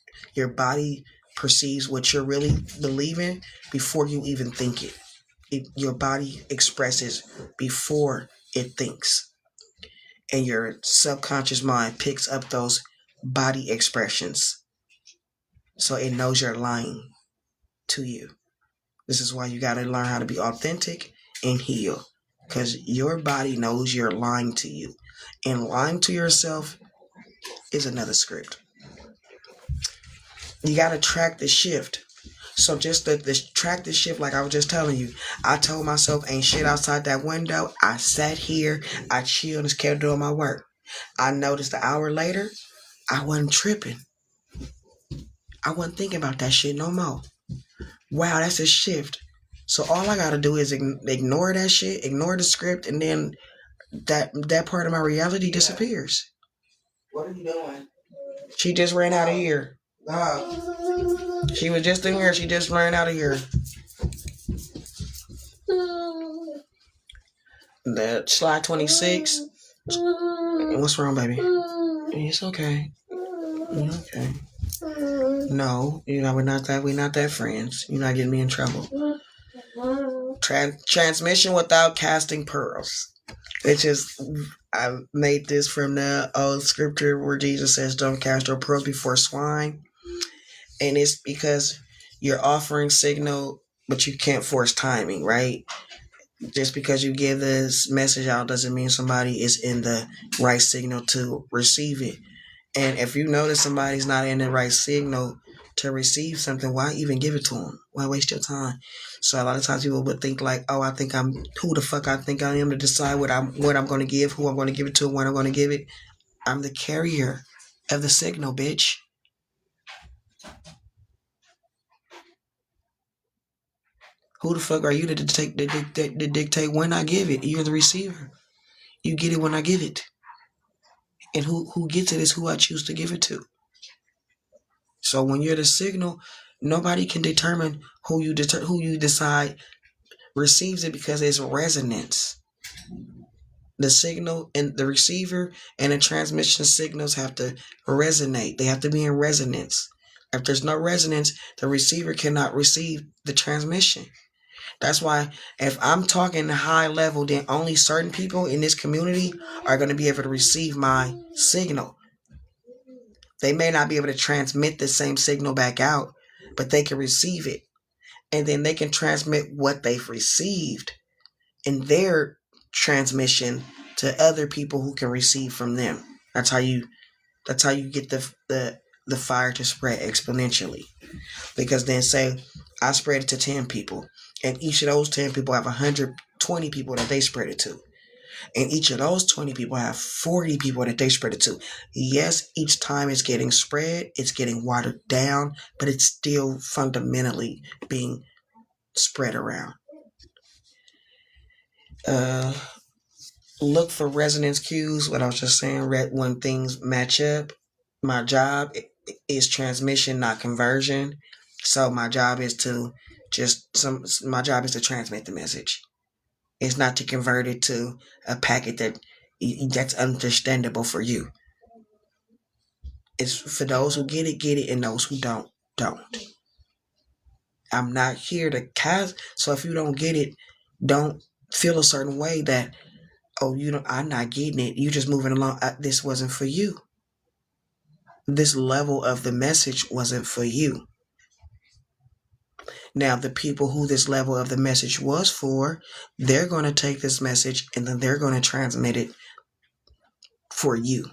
[SPEAKER 1] perceives what you're really believing before you even think it. Your body expresses before it thinks. And your subconscious mind picks up those body expressions. So it knows you're lying to you. This is why you got to learn how to be authentic and heal. Because your body knows you're lying to you. And lying to yourself is another script. You got to track the shift. So just to track the shift, like I was just telling you, I told myself ain't shit outside that window. I sat here, I chilled and kept doing my work. I noticed an hour later, I wasn't tripping. I wasn't thinking about that shit no more. Wow, that's a shift. So all I gotta do is ignore that shit, ignore the script, and then that part of my reality disappears.
[SPEAKER 7] What are you doing?
[SPEAKER 1] She just ran out of here.
[SPEAKER 7] No.
[SPEAKER 1] She was just in here. She just ran out of here. The slide 26. What's wrong, baby? It's okay. Okay. No, we're not that friends. You're not getting me in trouble. Transmission without casting pearls. It's just, I made this from the old scripture where Jesus says, don't cast your pearls before swine. And it's because you're offering signal, but you can't force timing, right? Just because you give this message out doesn't mean somebody is in the right signal to receive it. And if you notice somebody's not in the right signal to receive something, why even give it to them? Why waste your time? So a lot of times people would think like, oh, I think I'm who the fuck I think I am to decide what I'm going to give, who I'm going to give it to, when I'm going to give it. I'm the carrier of the signal, bitch. Who the fuck are you to dictate when I give it? You're the receiver. You get it when I give it. And who gets it is who I choose to give it to. So when you're the signal, nobody can determine who you decide receives it because it's resonance. The signal and the receiver and the transmission signals have to resonate. They have to be in resonance. If there's no resonance, the receiver cannot receive the transmission. That's why if I'm talking high level, then only certain people in this community are going to be able to receive my signal. They may not be able to transmit the same signal back out, but they can receive it. And then they can transmit what they've received in their transmission to other people who can receive from them. That's how you get the fire to spread exponentially. Because then say I spread it to 10 people, and each of those 10 people have 120 people that they spread it to. And each of those 20 people have 40 people that they spread it to. Yes, each time it's getting spread, it's getting watered down, but it's still fundamentally being spread around. Look for resonance cues. What I was just saying, when things match up. My job is transmission, not conversion. So my job is to transmit the message. It's not to convert it to a packet that's understandable for you. It's for those who get it, and those who don't. I'm not here to cast. So if you don't get it, don't feel a certain way that, oh, I'm not getting it. You just moving along. This wasn't for you. This level of the message wasn't for you. Now, the people who this level of the message was for, they're going to take this message and then they're going to transmit it for you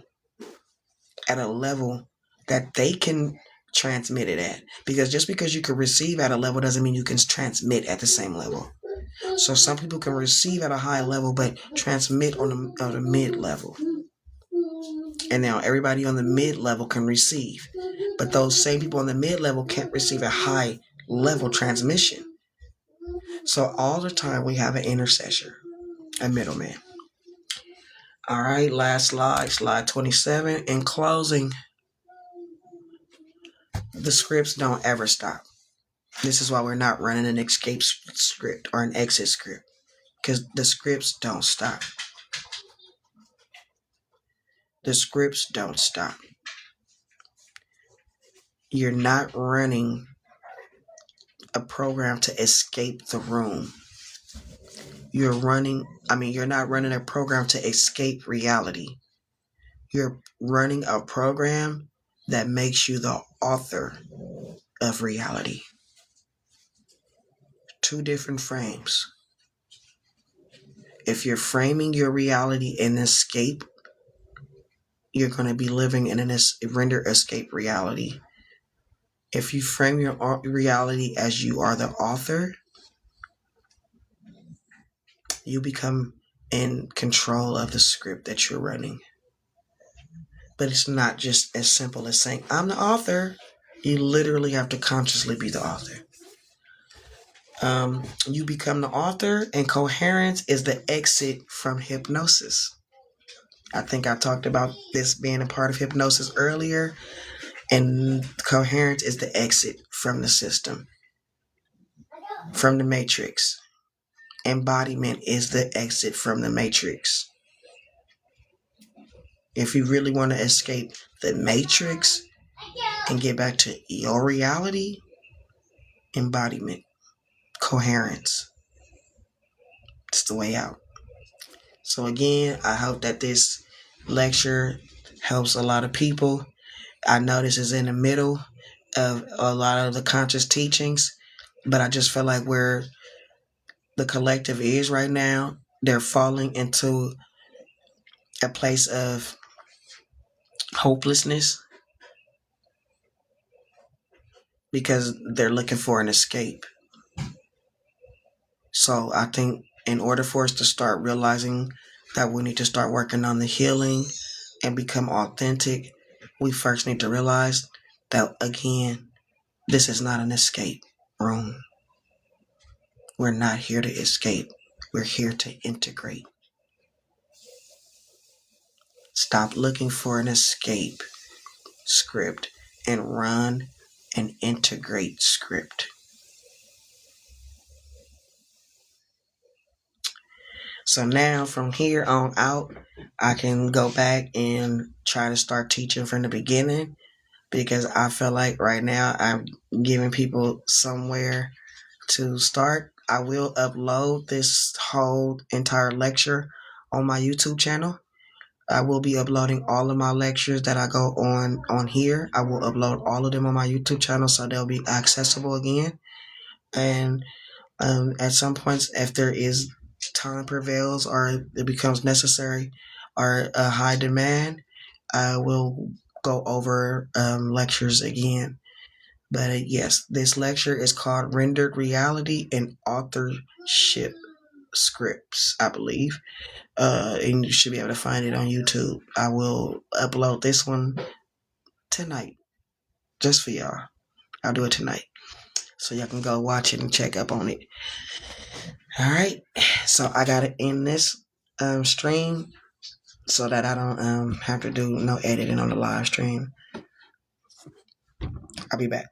[SPEAKER 1] at a level that they can transmit it at. Because just because you can receive at a level doesn't mean you can transmit at the same level. So some people can receive at a high level but transmit on the mid level. And now everybody on the mid level can receive. But those same people on the mid level can't receive a high level transmission. So all the time we have an intercessor, a middleman. All right, last slide 27. In closing, the scripts don't ever stop. This is why we're not running an escape script or an exit script, because the scripts don't stop. The scripts don't stop. You're not running a program to escape the room. You're not running a program to escape reality. You're running a program that makes you the author of reality. Two different frames. If you're framing your reality in escape, you're going to be living in a render escape reality. If you frame your reality as you are the author, you become in control of the script that you're running. But it's not just as simple as saying, I'm the author. You literally have to consciously be the author. You become the author, and coherence is the exit from hypnosis. I think I talked about this being a part of hypnosis earlier, and coherence is the exit from the system, from the matrix. Embodiment is the exit from the matrix. If you really want to escape the matrix and get back to your reality, embodiment, coherence, it's the way out. So again, I hope that this lecture helps a lot of people. I know this is in the middle of a lot of the conscious teachings, but I just feel like where the collective is right now, they're falling into a place of hopelessness because they're looking for an escape. So I think in order for us to start realizing that we need to start working on the healing and become authentic, we first need to realize that, again, this is not an escape room. We're not here to escape. We're here to integrate. Stop looking for an escape script and run an integrate script. So now from here on out, I can go back and try to start teaching from the beginning, because I feel like right now I'm giving people somewhere to start. I will upload this whole entire lecture on my YouTube channel. I will be uploading all of my lectures that I go on here. I will upload all of them on my YouTube channel, so they'll be accessible again. And at some points, if there is time prevails or it becomes necessary or a high demand, I will go over lectures again. But yes, this lecture is called Rendered Reality and Authorship Scripts, I believe. And you should be able to find it on YouTube. I will upload this one tonight, just for y'all. I'll do it tonight, so y'all can go watch it and check up on it. All right, so I gotta end this stream so that I don't have to do no editing on the live stream. I'll be back.